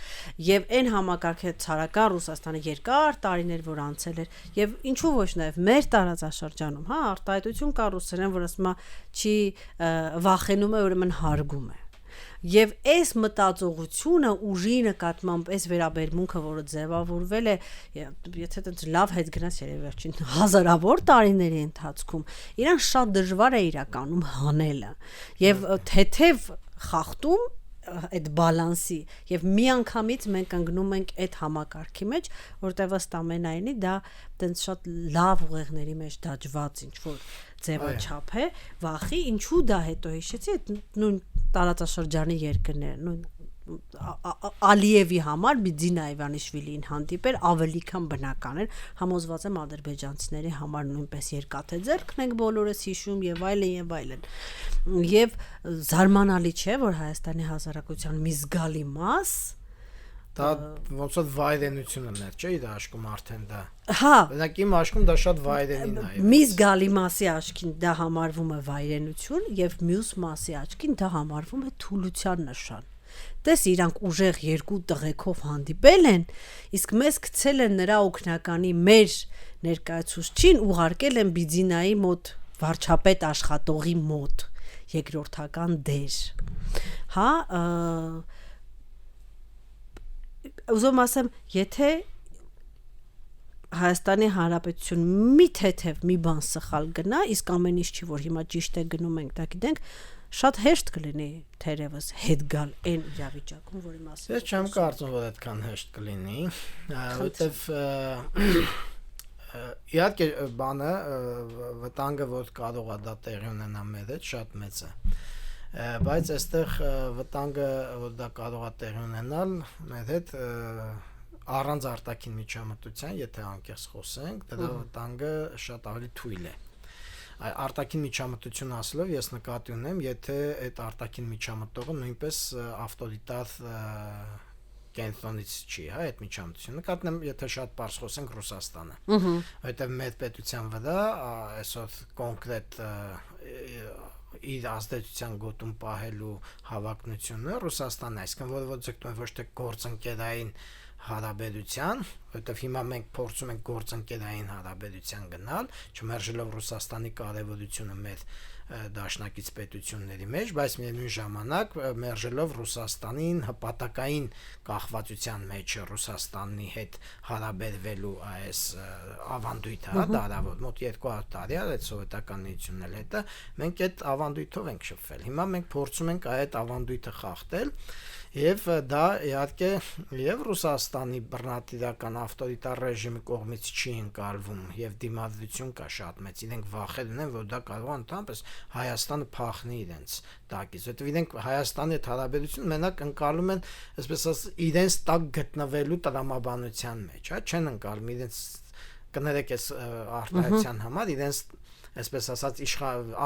Եվ այն համակարգը ցարական Ռուսաստանը երկար տարիներ որ անցել էր, եւ ինչու ոչ նաեւ մեր տարածաշրջանում, հա, արտահայտություն կա ռուսերեն, որ ասում է չի վախենում է, ուրեմն հարգում է։ Եվ այս մտածողությունը ուժի նկատմամբ այս վերաբերմունքը, որը ձևավորվել է, եթե դեռ լավ հետ գնաց երևի վերջին հազարավոր տարիների ընթացքում, իրան շատ դժվար է իրականում հանելը։ Եվ թեթև խախտում այդ բալանսի եւ միանգամից մենք ընկնում ենք այդ համակարգի մեջ, որտեղ ըստ ամենայնի դա տենց շատ լավ ուղեղների մեջ դաջված ինչ որ ձևաչափ է, վախի, ինչու դա հետո հիշեցի այդ նույն տարածաշրջանի երկրները, նույն Ալիևի համար Բիձինա Իվանիշվիլին հանդիպել ավելի քան բնական էր, համոզված եմ ադրբեջանցիների համար նույնպես երկաթե ձեռքն ենք բոլորս հիշում եւ այլն։ Եվ զարմանալի չէ, որ Հայաստանի հասարակության մի զգալի մաս դա ոնց որ վայրենությունն է, չէ՞, դա աշկում արդեն դա։ Հա, օրինակ իմ աշկում դա շատ վայրենին է։ Մի զգալի մասի աչքին դա համարվում է վայրենություն եւ մյուս մասի աչքին դա համարվում է թուլության նշան։ Տես իրանք ուժեղ երկու տղեկով հանդիպել են, իսկ մեզ գցել են նրա օգնականի մեր ներկայացուցչին ուղարկել են Բիձինայի մոտ վարչապետ աշխատողի մոտ երկրորդական դեր։ Հա, ուզում ասեմ, եթե Հայաստանի Հանրապետություն մի թեթև մի բան սխալ գնա, իսկ ամեն ինչ չի, որ հիմա ճիշտ է գնում ենք, դա գիտենք, շատ հեշտ կլինի թերևս հետ գալ այն իրավիճակում, որի մասին։ Ես չեմ կարծում, որ այդքան հեշտ կլինի, որտեվ իհարկե բանը վտանգը, որ կարող է դա տեղի ունենա մեր հետ, շատ մեծ է։ Բայց այստեղ վտանգը, որ դա կարող է տեղի ունենալ մեր հետ առանց արտաքին միջամտության, եթե անկեղծ խոսենք, դրա վտանգը շատ ավելի թույլ է։ Արտաքին միջամտություն ասելով ես նկատի ունեմ, եթե այդ արտաքին միջամտողը նույնպես ավտորիտար կենտրոնից չի, հա, այդ միջամտությունը նկատեմ, եթե շատ պարզ խոսենք Ռուսաստանը։ Որտեղ մեր պետության վրա այսօր կոնկրետ իր ազդեցության գոտում պահելու հավակնությունը Ռուսաստանն է, այսինքն որ ձգտում է ոչ թե գործընկերային հարաբերության, որովհետև հիմա մենք փորձում ենք գործընկերային հարաբերության գնալ, չմերժելով Ռուսաստանի կարևորությունը մեր դաշնակից պետությունների մեջ, բայց միևնույն ժամանակ մերժելով Ռուսաստանին հպատակային կախվածության մեջ Ռուսաստանի հետ հարաբերվելու այս ավանդույթը, դարավոր մոտ 200 տարի այդ սովետական միությունն էլ հետը մենք այդ ավանդույթով ենք շփվել։ Հիմա մենք փորձում ենք այդ ավանդույթը խախտել եւ դա իհարկե եւ Ռուսաստանի բռնատիրական ավտորիտար ռեժիմի կողմից չի ընկալվում եւ դիմադրություն կա շատ մեծ, իրենք վախեր ունեն, որ դա կարող է ընդհանրապես Հայաստանը փախնի իրենց տակից, որովհետեւ իրենք Հայաստանի հետ հարաբերություն մենակ ընկալում են, այսպես ասած, իրենց տակ գտնվելու տրամաբանության մեջ, հա, չեն ընկալում իրենց կներեք այս արտահայտության համար իրենց, այսպես ասած,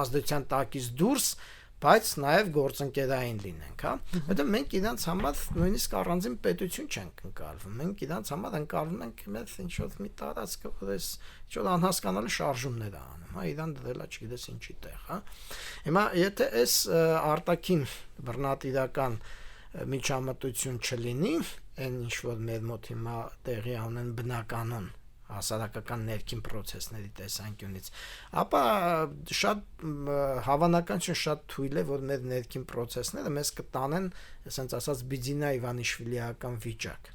ազդեցության տակից դուրս, բայց նաև գործընկերային լինենք, հա։ Որտեղ մենք իրանց համար նույնիսկ առանձին պետություն չենք ընկալվում։ Մենք իրանց համար ընկալվում ենք մեծ ինչ-որ մի տարածք, որ էս ինչ-որ անհասկանալի շարժումներ է անում, հա, իրան դրելա չգիտես ինչի տեղ, հա։ Հիմա եթե այս արտաքին բռնատիրական միջամտություն չլինի, այն ինչ որ մեր մոտ հիմա տեղի ունեն բնականon հասարակական ներքին process-ների տեսանկյունից, ապա շատ հավանականություն շատ թույլ է, որ մեր ներքին process-ները մեզ կտանեն, ասենց ասած, Բիձինա Իվանիշվիլիական վիճակ։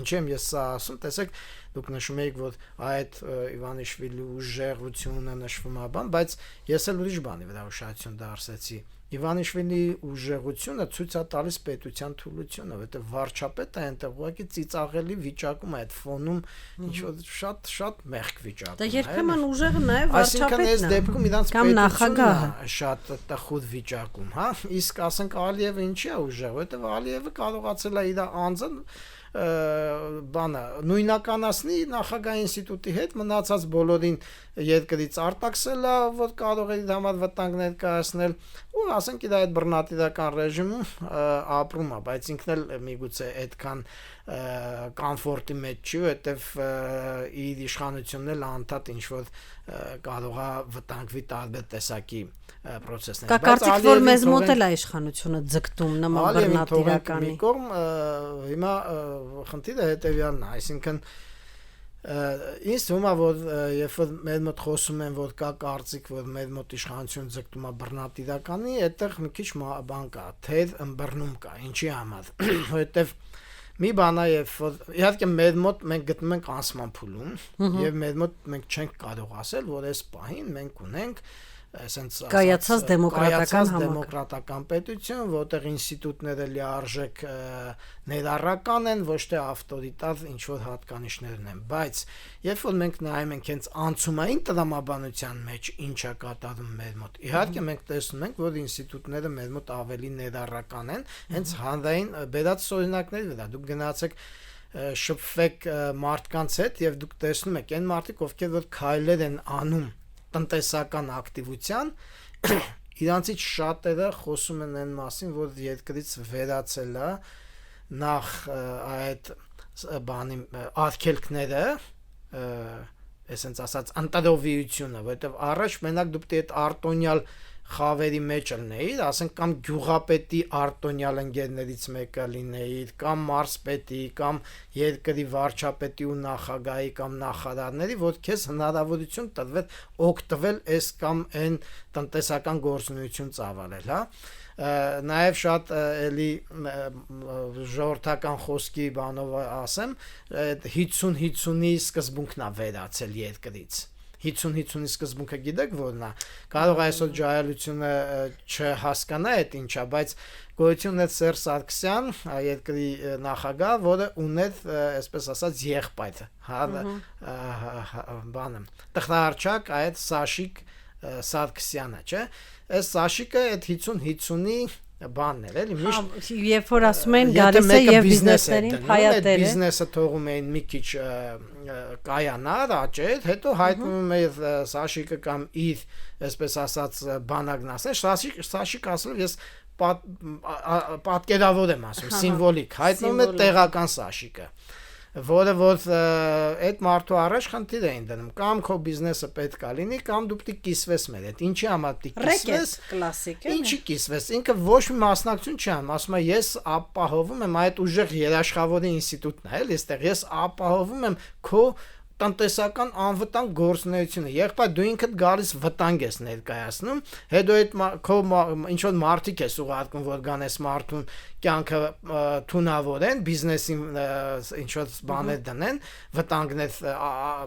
Ինչի՞ եմ ես սա ասում, տեսեք, դուք նշում եք, որ այդ Իվանիշվիլի ուժեղությունը նշվում է բան, բայց ես էլ ուրիշ բանի վրա ուշադրություն դարձեցի։ Իվանիշվիլի ուժեղությունը ցույց է տալիս պետության թուլությունը, որովհետև վարչապետը այնտեղ ուղղակի ծիծաղելի վիճակում է, այդ ֆոնում ինչ որ շատ մեղք վիճակում է։ Դա երբեմն ուժեղը նաև վարչապետն է։ Այսինքն այս դեպքում իրանց կամ պետությունը նախագահը շատ տխուր վիճակում, հա։ Իսկ ասենք Ալիևը ինչի է ուժեղ, որովհետև Ալիևը կարողացել է իր անձը բանը նույնականացնի նախագահ ինստիտուտի հետ, մնացած բոլորին երկրից արտաքսել է, որ կարող է իր համար վտանգ ներկայացնել, ու ասենք իր այդ բռնատիրական ռեժիմում ապրում է, բայց ինքն էլ միգուցե այդքան կոմֆորտի մեջ չի, որովհետև իր իշխանությունն էլ անդադ ինչ որ կարող է վտանգվի տարբեր տեսակի process-ներ։ Կա կարծիք, որ մեզ մոտ էլ է իշխանությունը ձգտում նման բռնատիրականի։ Մի կողմ հիմա խնդիրը հետևյալն է, այսինքն ինձ թվում է, որ երբ որ մեր մոտ խոսում են, որ կա կարծիք, որ մեր մոտ իշխանությունը ձգտում է բռնատիրականի, այդտեղ մի քիչ բան կա, թեր ըմբռնում կա, ինչի համար, որովհետև մի բան է, երբ որ իհարկե մեր մոտ մենք գտնում ենք անսման փուլում եւ մեր մոտ մենք չենք կարող ասել, որ այս պահին մենք ունենք այսպես կայացած դեմոկրատական պետություն, որտեղ ինստիտուտները լիարժեք ներառական են, ոչ թե ավտորիտար ինչ որ հատկանիշներ ունեն, բայց երբ որ մենք նայում ենք հենց անցումային տրամաբանության մեջ ինչա կատարվում մեր մոտ, իհարկե մենք տեսնում ենք, որ ինստիտուտները մեր մոտ ավելի ներառական են, հենց հանրային բերած օրինակների վրա, դուք գնացեք շփվեք մարդկանց հետ եւ դուք տեսնում եք այն մարդիկ, ովքեր որ քայլեր են անում տնտեսական ակտիվության, իրանցից շատերը խոսում են այն մասին, որ երկրից վերացել է նախ այդ բանի արգելքները, այսպես ասած, անտարովիությունը, որովհետև առաջ մենակ դուք այդ արտոնյալ խավերի մեջ լինեիր, ասենք կամ գյուղապետի արտոնյալ ընկերներից մեկը լինեիր, կամ մարզպետի, կամ երկրի վարչապետի ու նախագահի կամ նախարարների, որ քեզ հնարավորություն տրվեր օգտվել այս կամ այն տնտեսական գործունեություն ծավալել, հա։ Նաև շատ էլի ժողովրդական խոսքի բանով ասեմ, 50-50-ի սկզբունքն է վերացել երկրից։ 50-50-ի սկզբունքը գիտեք որն է, կարող այսօր ջահելությունը չհասկանա այդ ինչա, բայց գոյություն ունեց Սերժ Սարգսյան, երկրի նախագահ, որը ուներ, այսպես ասած, եղբայր, բանը, տխրահարչակ այդ Սաշիկ Սարգսյանը, չէ՞։ Այս Սաշիկը այդ 50-50-ի բանն էր, էլի միշտ երբ որ ասում են գալիս է եւ բիզնեսներին հայատել է, բիզնեսը թողում էին մի քիչ կայանար, աճեր, հետո հայտնում էր Սաշիկը կամ իր, այսպես ասած, բանակն ասեն, Սաշիկ ասելով ես պատկերավոր եմ ասում, սիմվոլիկ, հայտնում է տեղական Սաշիկը, որը որ այդ մարդու առաջ խնդիր էին դնում կամ քո բիզնեսը պետք է լինի կամ դու պետք է կիսվես մեր հետ ինչի համար պետք է կիսվես կլասիկ է ինչի կիսվես ինքը ոչ մի մասնակցություն չի անում ասում է ես ապահովում եմ այդ ուժեղ երաշխավորի ինստիտուտն է էլի այստեղ ես ապահովում եմ քո տնտեսական անվտանգ գործունեությունը եղբայր դու ինքդ գալիս վտանգ ես ներկայացնում հետո այդ քո ինչ որ մարդիկ ես ուղարկում որ գանես մարդուն կյանքը թունավորեն բիզնեսին ինչ որ բաներ դնեն վտանգներ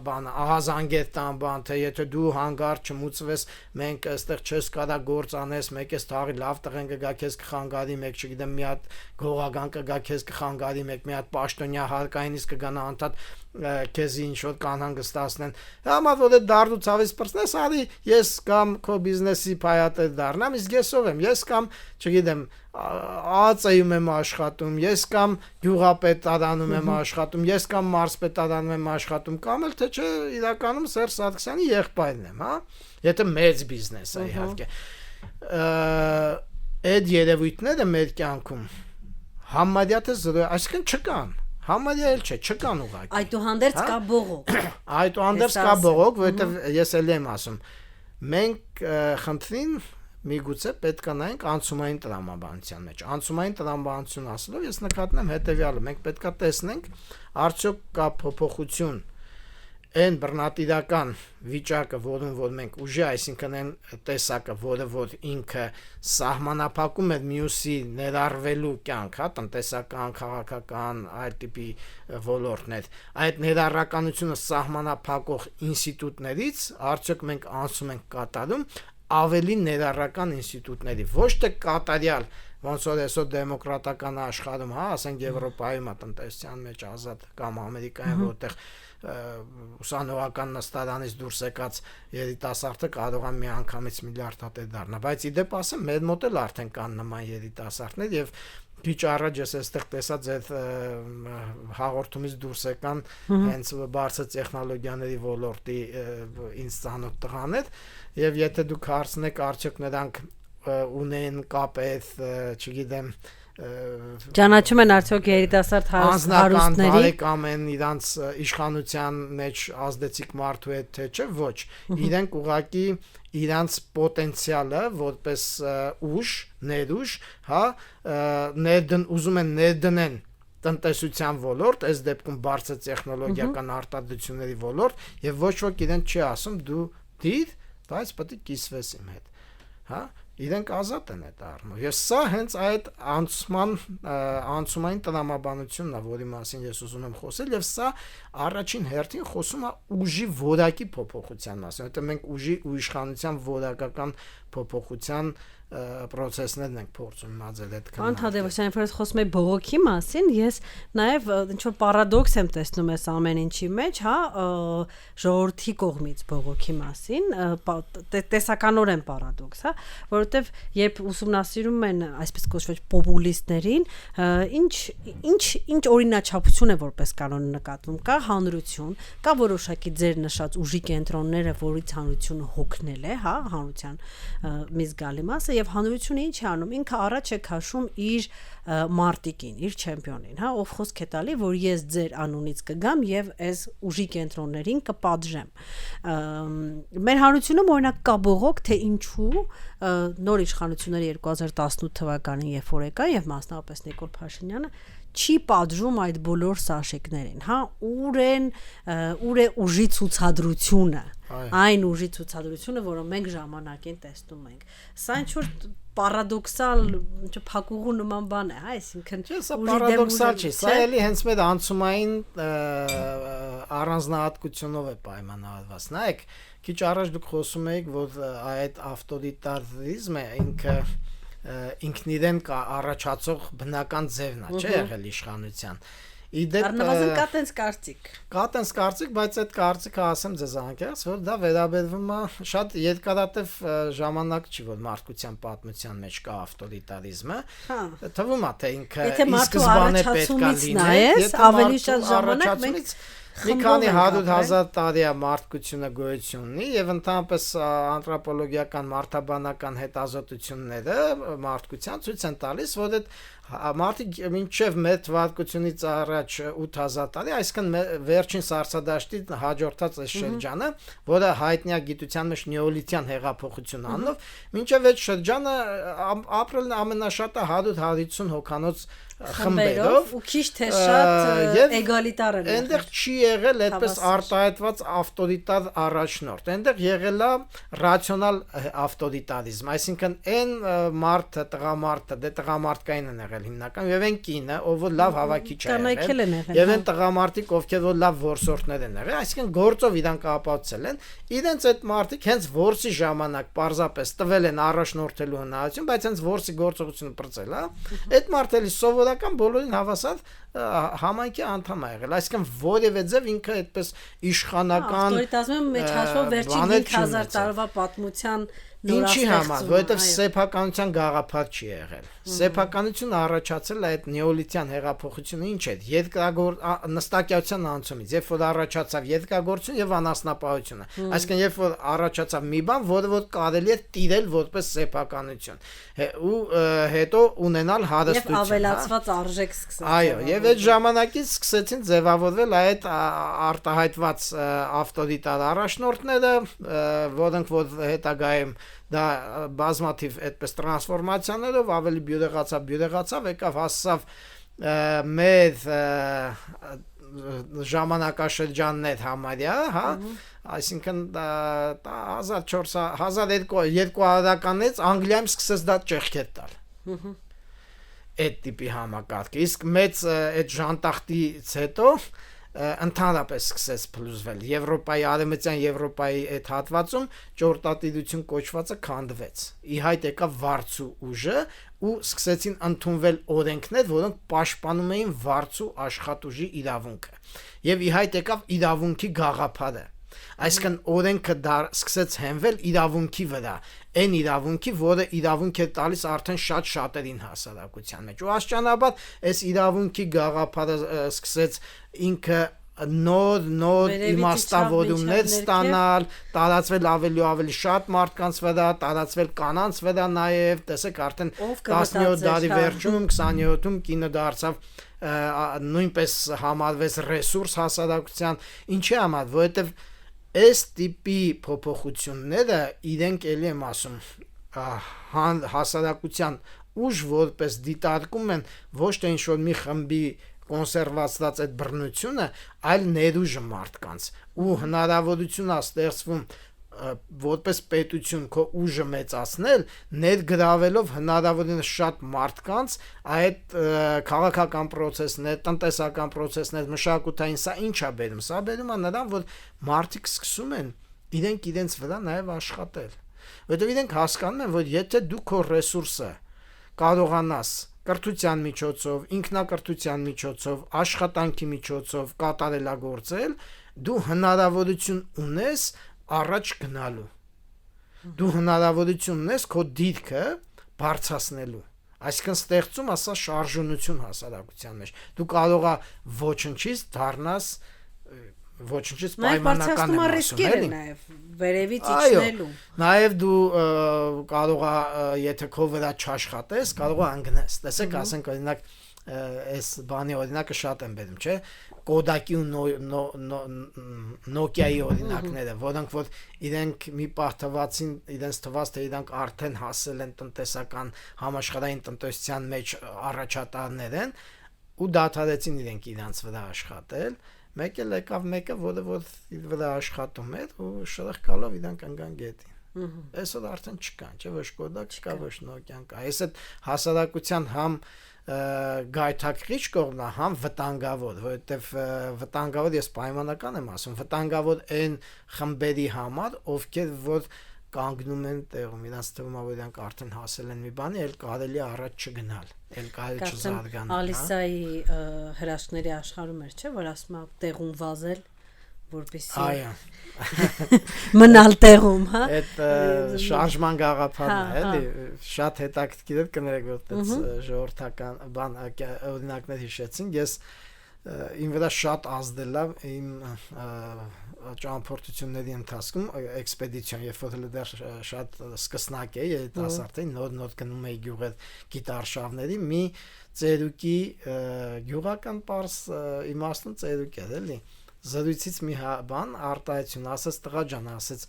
բան ահազանգեր տան բան թե եթե դու հանգարտ չմուծվես մենք այստեղ չես կարա գործ անես մեկ էս թաղի լավ տղեն կգա քեզ կխանգարի մեկ չգիտեմ մի հատ գողական կգա քեզ կխանգարի մեկ մի հատ պաշտոնյա հարկայինից կգանա անդադ քեզ ինչ որ կանհանգստացնեն համա որ դարդու ցավից բրցնես արի ես կամ քո բիզնեսի փայատը դառնամ իսկ ես ով եմ ես կամ չգիտեմ ԱԱՑ-ում եմ աշխատում ես կամ գյուղապետարանում եմ աշխատում ես կամ մարզպետարանում եմ աշխատում կամ էլ թե չէ իրականում Սերժ Սարգսյանի եղբայրն եմ հա եթե մեծ բիզնես է իհարկե այդ երևույթները մեր կյանքում համարյա թե զրո այսինքն չկան համարյա էլ չէ չկան ուղղակի այդուհանդերձ կա բողոք այդուհանդերձ կա բողոք որովհետև ես էլ եմ ասում մենք խնդրին միգուցե պետք է նայենք անցումային տրամաբանության մեջ անցումային տրամաբանություն ասելով ես նկատնում եմ հետեւյալը մենք պետք է տեսնենք արդյոք կա փոփոխություն այն բռնատիրական վիճակը որում որ մենք ուժի այսինքն այն տեսակը որը որ ինքը սահմանափակում է մյուսի ներառվելու կյանք հա տնտեսական քաղաքական այլ տիպի ոլորտներ այդ ներառականությունը սահմանափակող ինստիտուտներից արդյոք մենք անցում ենք կատարում ավելի ներառական ինստիտուտների ոչ թե կատարյալ ոնց որ այսօր դեմոկրատական աշխարհում հա ասենք Եվրոպայում տնտեսության մեջ ազատ կամ Ամերիկայում որտեղ ուսանողական նստարանից դուրս եկած երիտասարդը կարող է մի անգամից միլիարդ հատ դառնա բայց իդեպ ասեմ մեր մոտ էլ արդեն կան նման երիտասարդներ եւ քիչ առաջ ես այստեղ տեսած այդ հաղորդումից դուրս եկան հենց բարձր տեխնոլոգիաների ոլորտի ինձ ծանոթ տղաներ եւ եթե դուք հարցնեք արդյոք նրանք ունեն կապ այդ չգիտեմ ճանաչում են արդյոք երիտասարդ հարուստների բարեկամ են իրանց իշխանության մեջ ազդեցիկ մարդու հետ թե չէ ոչ իրենք ուղակի իրանց պոտենցիալը որպես ուժ ներուժ հա ուզում են ներդնեն տնտեսության ոլորտ այս դեպքում բարձր տեխնոլոգիական արտադրությունների ոլորտ եւ ոչ ոք իրեն չի ասում դու դիր բայց պետք է կիսվես իմ հետ հա իրենք ազատ են այդ առումով եւ սա հենց այդ անցումային տրամաբանությունն է որի մասին ես ուզում եմ խոսել եւ սա առաջին հերթին խոսում է ուժի որակի փոփոխության մասին որտեղ մենք ուժի ու իշխանության որակական փոփոխության process-ներն ենք փորձում մածել այդ կան։ Պարոն Թադևոսյան, երբ խոսում եք բողոքի մասին, ես նաև ինչ որ պարադոքս եմ տեսնում այս ամեն ինչի մեջ, հա, ժողովրդի կողմից բողոքի մասին, տեսականորեն պարադոքս, հա, որովհետև երբ ուսումնասիրում են այսպես կոչված պոպուլիստներին, ինչ օրինաչափություն է որպես կանոն նկատվում, կա հանրություն, կա որոշակի ձեր նշած ուժի կենտրոնները, որից հանրությունը հոգնել է, հա, հանրության մի զգալի մասը եւ հանրությունը ինչ է անում ինքը առաջ է քաշում իր մարտիկին, իր չեմպիոնին, հա, ով խոսք է տալի, որ ես ձեր անունից կգամ եւ այս ուժի կենտրոններին կպատժեմ։ Մեր հանրությունում օրինակ կա բողոք, թե ինչու նոր իշխանությունները 2018 թվականին երբ որ եկա եւ մասնավորապես Նիկոլ Փաշինյանը չի պատժում այդ բոլոր սաշիկներին, հա, ուր է ուժի ցուցադրությունը, այն ուժի ցուցադրությունը, որը մենք ժամանակին տեսնում ենք։ Սա ինչ որ պարադոքսալ, ինչ փակուղու նման բան է, հա, այսինքն սա պարադոքսալ չի, սա էլի հենց մեր անցումային առանձնահատկությունով է պայմանավորված։ Նայեք, քիչ առաջ դուք խոսում եք, որ այդ ավտորիտարիզմը ինքն իրեն առաջացող բնական ձևն է, չէ՞ եղել իշխանության։ Առնվազն կա տենց կարծիք, բայց այդ կարծիքը ասեմ ձեզ անկեղծ, որ դա վերաբերվում է շատ երկարատև ժամանակ չի, որ մարդկության պատմության մեջ կա ավտորիտարիզմը։ Թվում է, թե ինքը ի սկզբանե պետք է լինի, եթե ավելի շատ ժամանակ մենք մի քանի 100,000 տարի է մարդկությունը գոյություն ունի եւ ընդհանրապես անթրոպոլոգիական մարդաբանական հետազոտությունները մարդկության ցույց են տալիս, որ այդ մարդիկ մինչև մեր թվարկությունից առաջ առաջ 8000 տարի, այսինքն վերջին սառցադաշտի հաջորդած այս շրջանը, որը հայտնի է գիտության մեջ նեոլիթյան հեղափոխություն անունով, մինչև այդ շրջանը ապրել ամենաշատը 100-150 հոգանոց խմբերով ու քիչ թե շատ էգալիտար են։ Այնտեղ չի եղել այդպես արտահայտված ավտորիտար առաջնորդ։ Այնտեղ եղել է ռացիոնալ ավտորիտարիզմ, այսինքն այն մարդը, տղամարդը, դե տղամարդկային են եղել հիմնական, եւ այն կինը, ով որ լավ հավաքիչ է եղել, եւ այն տղամարդիկ, ովքեր որ լավ որսորդներ են եղել, այսինքն գործով իրանք ապացուցել են, իրենց այդ մարդիկ հենց որսի ժամանակ պարզապես տվել են առաջնորդելու հնարավորություն, բայց հենց որսի գործողությունը բրծել է, այդ մարդը սովորական բոլորին հավասար համայնքի անդամ է եղել, այսինքն որևէ ձև ինքը այդպես իշխանական ավտորիտարիզմի մեջ հաշվով վերջին 5000 տարվա պատմության ինչի համար, որովհետև սեփականության գաղափար չի եղել։ Սեփականությունը առաջացել է այդ նեոլիթյան հեղափոխությունը ինչ էր, նստակյացության անցումից, երբ որ առաջացավ երկրագործություն եւ անասնապահությունը։ Այսինքն երբ որ առաջացավ մի բան, որը որ կարելի է տիրել որպես սեփականություն, ու հետո ունենալ հարստություն։ Եվ ավելացված արժեք սկսեց։ Այո, եւ այդ ժամանակից սկսեցին ձևավորվել այդ արտահայտված ավտորիտար առաջնորդները, որոնք որ հետագայում դա բազմաթիվ այդպես տրանսֆորմացիաներով ավելի բյուրեղացավ, եկավ հասավ մեր ժամանակաշրջաններ համարյա, հա, այսինքն 1200-ականից Անգլիայում սկսեց դա ճեղքեր տալ։ Այդ տիպի համակարգը, իսկ մեծ այդ ժանտախտից հետո ընդհանրապես սկսեց փլուզվել Եվրոպայի արևմտյան Եվրոպայի այդ հատվածում ճորտատիրություն կոչվածը քանդվեց։ Ի հայտ եկավ վարձու ուժը ու սկսեցին ընդունվել օրենքներ, որոնք պաշտպանում էին վարձու աշխատուժի իրավունքը։ Եվ ի հայտ եկավ իրավունքի գաղափարը։ Այսինքն օրենքը սկսեց հենվել իրավունքի վրա, այն իրավունքի, որը իրավունք է տալիս արդեն շատ շատերին հասարակության մեջ։ Ու աստիճանաբար այս իրավունքի գաղափարը սկսեց ինքը նոր իմաստավորումներ ստանալ, տարածվել ավելի ու ավելի շատ մարդկանց վրա, տարածվել կանանց վրա նաև, տեսեք արդեն 17-րդ դարի վերջում, 27-ում կինը դարձավ նույնպես համարվեց ռեսուրս հասարակության, ինչի համար, որովհետև այս տիպի փոփոխությունները իրենք էլի եմ ասում հասարակության ուժ որպես դիտարկում են ոչ թե ինչ-որ մի խմբի կոնսերվացված այդ բռնությունը, այլ ներուժը մարդկանց ու հնարավորություն է ստեղծվում որպես պետություն քո ուժը մեծացնել, ներգրավելով հնարավորինս շատ մարդկանց այդ քաղաքական process-ներ, տնտեսական process-ներ, մշակութային, սա ինչ է բերում, սա բերում է նրան, որ մարդիկ սկսում են իրենց վրա նաև աշխատել, որովհետև իրենք հասկանում են, որ եթե դու քո ռեսուրսը կարողանաս կրթության միջոցով, ինքնակրթության միջոցով, աշխատանքի միջոցով կատարելագործել, դու հնարավորություն ունես առաջ գնալու։ Դու հնարավորություն ունես քո դիրքը բարձրացնելու։ Այսինքն ստեղծում ասա շարժունություն հասարակության մեջ։ Դու կարող ես ոչնչից դառնաս ոչնչից պայմանական եմ ասում, էլի։ Նաև վերևից իջնելու։ Նաև դու կարող ես, եթե քո վրա չաշխատես, կարող ես անգնես։ Տեսեք, ասենք օրինակ այս բանի օրինակը շատ եմ բերում, չէ՞։ Կոդակի ու Nokia-ի օրինակները, որոնք որ իրենք մի պահ թվացին, իրենց թվաց թե իրանք արդեն հասել են տնտեսական համաշխարհային տնտեսության մեջ առաջատարներ են ու դադարեցին իրենք իրանց վրա աշխատել, մեկ էլ եկավ մեկը, որը որ իր վրա աշխատում էր ու շրխկալով իրանք ընկան գետին։ Այսօր արդեն չկան, չէ՞, ոչ Kodak չկա, ոչ Nokia-ն կա։ Այս այդ հասարակության համ գայթակղիչ կողմն է, համ վտանգավոր, որովհետև վտանգավոր ես պայմանական եմ ասում, վտանգավոր այն խմբերի համար, ովքեր որ կանգնում են տեղում, իրանց թվում է, որ իրանք արդեն հասել են մի բանի, էլ կարելի է առաջ չգնալ, էլ կարելի չզարգանալ։ Ալիսայի հրաշքների աշխարհում էր, չէ՞, որ ասում է տեղում վազել, որպեսզի մնալ տեղում, հա։ Այդ շարժման գաղափարն է, էլի, շատ հետաքրքիր է, կներեք, որտեղից ժողովրդական բան օրինակներ հիշեցին, ես իմ վրա շատ ազդել է իմ ճամփորդությունների ընթացքում էքսպեդիցիոն, երբ որ դեռ շատ սկսնակ է, երիտասարդ էի, նոր գնում էի գյուղեր գիտարշավների, մի ծերուկի գյուղական պարզ իմաստուն ծերուկ էր, էլի։ Զրույցից մի բան արտահայտություն ասաց, տղա ջան, ասաց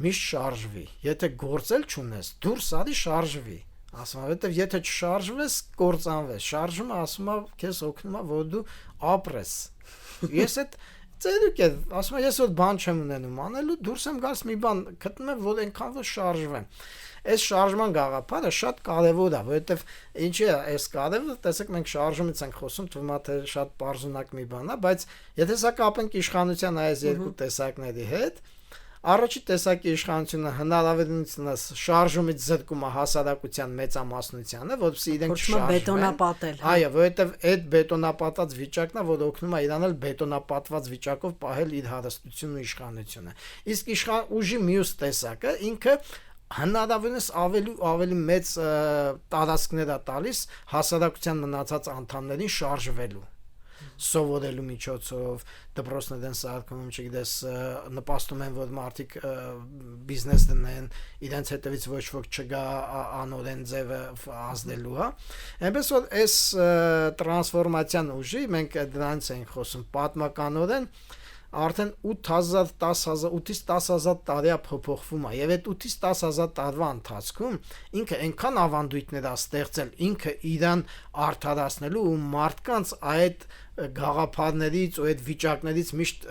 միշտ շարժվի, եթե գործել չունես, դուրս արի շարժվի, ասում եմ, որովհետև եթե չշարժվես, կործանվես, շարժումը ասում եմ, քեզ օգնում է, որ դու ապրես։ Ես այդ ծերուկ եմ, ասում եմ, ես որ բան չեմ ունենում անելու, դուրս եմ գալիս մի բան գտնում եմ, որ այնքան որ շարժվեմ։ Այս շարժման գաղափարը շատ կարևոր է, որովհետև ինչի է այս կարևորը, տեսեք մենք շարժումից ենք խոսում, թվում է թե շատ բարձունակ մի բան է, բայց եթե սա կապենք իշխանության այս երկու տեսակների հետ, առաջի տեսակի իշխանությունը հնարավորինս շարժումից զրկում է հասարակության մեծամասնությանը, որովհետև իրենք շարժվեն, բետոնապատել։ Այո, որովհետև այդ բետոնապատած վիճակն է, որ օգնում է իրան էլ բետոնապատված վիճակով պահել իր հարստությունն ու իշխանությունը։ Իսկ ուժի մյուս տեսակը ինքը հնարավորինս ավելի մեծ տարածքներ է տալիս հասարակության մնացած անդամներին շարժվելու, սովորելու միջոցով, դպրոցներն սարքում, չգիտես, նպաստում են, որ մարդիկ բիզնես դնեն, իրենց հետևից ոչ ոք չգա անօրեն ձևը ազդելու, հա։ Այնպես որ այս տրանսֆորմացիան ուժի մենք դրանից ենք խոսում պատմականորեն արդեն 8-ից 10,000 տարի է փոփոխվում է եւ այդ 8-ից 10,000 տարվա ընթացքում ինքը այնքան ավանդույթներ է ստեղծել ինքը իրան արդարացնելու ու մարդկանց այդ գաղափարներից ու այդ վիճակներից միշտ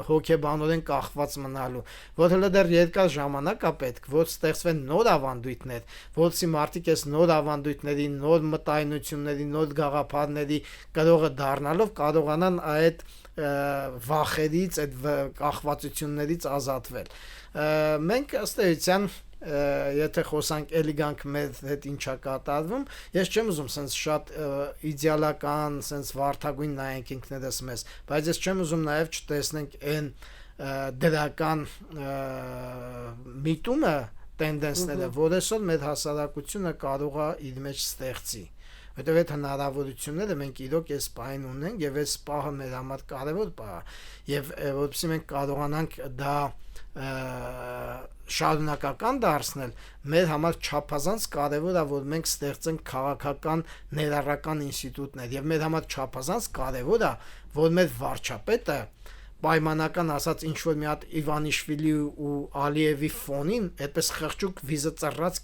հոգեբանորեն կախված մնալու, որ հələ դեռ երկար ժամանակ է պետք, որ ստեղծվեն նոր ավանդույթներ, որովհետեւ մարդիկ այս նոր ավանդույթների, նոր մտայնությունների, նոր գաղափարների կրողը դառնալով կարողանան այդ վախերից, այդ կախվածություններից ազատվել։ Մենք ըստ էության եթե խոսանք էլի գանք մեր հետ ինչա կատարվում, ես չեմ ուզում սենց շատ իդեալական, սենց վարդագույն նայենք ինքներս մեզ, բայց ես չեմ ուզում նաև չտեսնենք այն դրական միտումը, տենդենսները, որ այսօր մեր հասարակությունը կարող է իր մեջ ստեղծի։ Որտեղ այդ հնարավորությունները մենք իրոք այս պահին ունենք եւ այս պահը մեր համար կարեւոր պահ է եւ որովհետեւ մենք կարողանանք դա շարունակական դարձնել, մեր համար չափազանց կարևոր է, որ մենք ստեղծենք քաղաքական ներառական ինստիտուտներ եւ մեր համար չափազանց կարևոր է, որ մեր վարչապետը պայմանական ասած ինչ որ մի հատ Իվանիշվիլի ու Ալիևի ֆոնին այդպես խղճուկ վիզը ծռած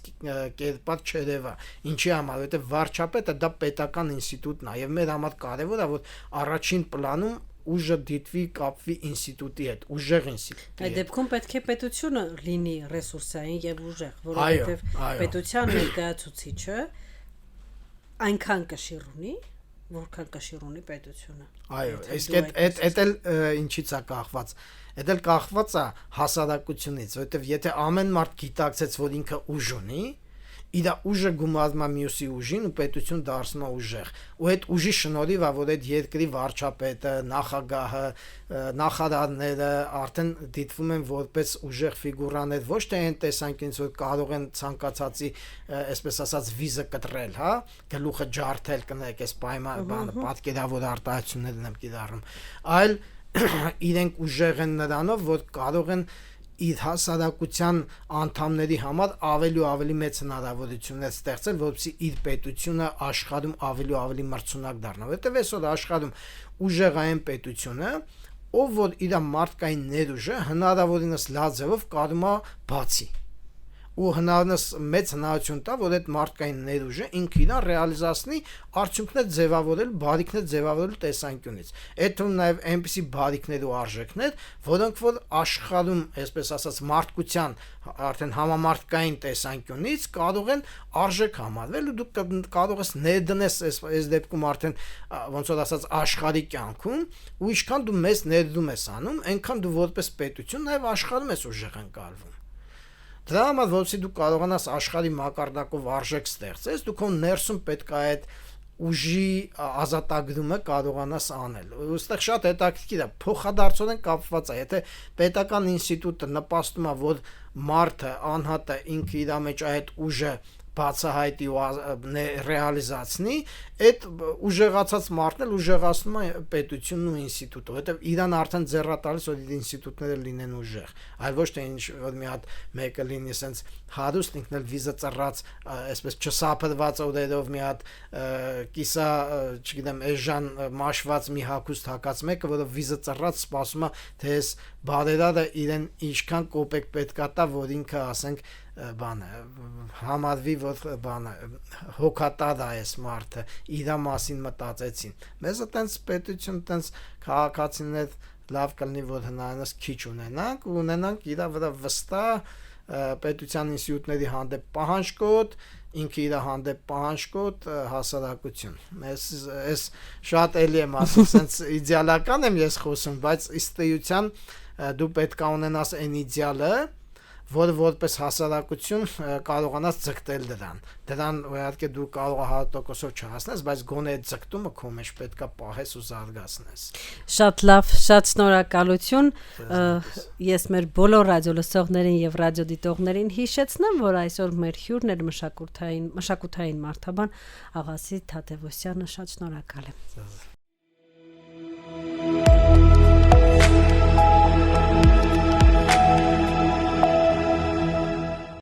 կերպար չերևա, ինչի համար, որովհետեւ վարչապետը դա պետական ինստիտուտն է եւ մեր համար կարևոր է, որ առաջին պլանում ուժը դիտվի կապվի ինստիտուտի հետ, ուժեղ ինստիտուտի հետ։ Այդ դեպքում պետք է պետությունը լինի ռեսուրսային եւ ուժեղ, որովհետեւ պետության ներկայացուցիչը այնքան կշիռ ունի, որքան կշիռ ունի պետությունը։ Այո, իսկ այդ էլ ինչից է կախված։ Այդ էլ կախված է հասարակությունից, որովհետեւ եթե ամեն մարդ գիտակցեց, որ ինքը ուժ ունի, իր ուժը գումարվում է մյուսի ուժին ու պետություն դարձնում է ուժեղ։ Ու այդ ուժի շնորհիվ է, որ այդ երկրի վարչապետը, նախագահը, նախարարները արդեն դիտվում են որպես ուժեղ ֆիգուրաներ, ոչ թե այն տեսանկյունից, որ կարող են ցանկացածի, այսպես ասած, վիզը կտրել, հա, գլուխը ջարդել, կներեք, այս բանը պատկերավոր արտահայտություններն եմ կիրառում, այլ իրենք ուժեղ են նրանով, որ կարող են իր հասարակության անդամների համար ավելի ու ավելի մեծ հնարավորություններ ստեղծել, որովհետեւ իր պետությունը աշխարհում ավելի ու ավելի մրցունակ դառնա։ Որովհետեւ այսօր աշխարհում ուժեղ այն պետությունը, ով որ իր մարդկային ներուժը հնարավորինս լավ ձևով կարում է բացի։ Ու հնարավորինս մեծ հնարություն տա, որ այդ մարդկային ներուժը ինքը իրան ռեալիզացնի արդյունքներ ձևավորել, բարիքներ ձևավորել տեսանկյունից։ Այդ թվում նաև այնպիսի բարիքներ ու արժեքներ, որոնք որ աշխարհում, այսպես ասած, մարդկության արդեն համամարտկային տեսանկյունից կարող են արժեք համարվել ու դու կարող ես ներդնես այս դեպքում արդեն ոնց որ ասած աշխարհի կյանքում ու ինչքան դու մեծ ներդրում ես անում, այնքան դու որպես պետություն նաև աշխարհում ես ուժեղ ընկալվում։ Դրա համար որովհետեւ դու կարողանաս աշխարհի մակարդակով արժեք ստեղծես, դու քո ներսում պետք է այդ ուժի ազատագրումը կարողանաս անել։ Ոստեղ շատ հետաքրքիր է, փոխադարձորեն կապված է, եթե պետական ինստիտուտը նպաստում է, որ մարդը, անհատը ինքը իր մեջ այդ ուժը բացահայտի ու ռեալիզացնի, այդ ուժեղացած մարդն էլ ուժեղացնում է պետությունն ու ինստիտուտը, որովհետև իրան արդեն ձեռա տալիս, որ իր ինստիտուտները լինեն ուժեղ, այլ ոչ թե ինչ որ մի հատ մեկը լինի սենց հարուստ, ինքն էլ վիզը ծռած, այսպես չսափրված օրերով մի հատ կիսա, չգիտեմ, էժան մաշված մի հագուստ հագած մեկը, որը վիզը ծռած սպասում է, թե այս բարերարը իրեն ինչքան կոպեկ պետքա տա, որ ինքը ասենք բանը համարվի, որ բանը հոգատար է այս մարդը, իրա մասին մտածեցին։ Մեզ այտենց պետություն, այտենց քաղաքացիներ լավ կլինի, որ հնարավորինս քիչ ունենանք ու ունենանք իրա վրա վստահ պետության ինստիտուտների հանդեպ պահանջկոտ, ինքը իր հանդեպ պահանջկոտ հասարակություն։ Ես այս շատ էլի եմ ասում, սենց իդեալական եմ ես խոսում, բայց ըստ էության դու պետք է ունենաս այն իդեալը, որը որպես հասարակություն կարողանաս ձգտել դրան իհարկե դու կարող ես 100%-ով չհասնես, բայց գոնե այդ ձգտումը քո մեջ պետք է պահես ու զարգացնես։ Շատ լավ, շատ շնորհակալություն։ Ես մեր բոլոր ռադիո լսողներին եւ ռադիոդիտողներին հիշեցնեմ, որ այսօր մեր հյուրն էր մշակութային մարդաբան Աղասի Թադևոսյանը։ Շատ շնորհակալ եմ։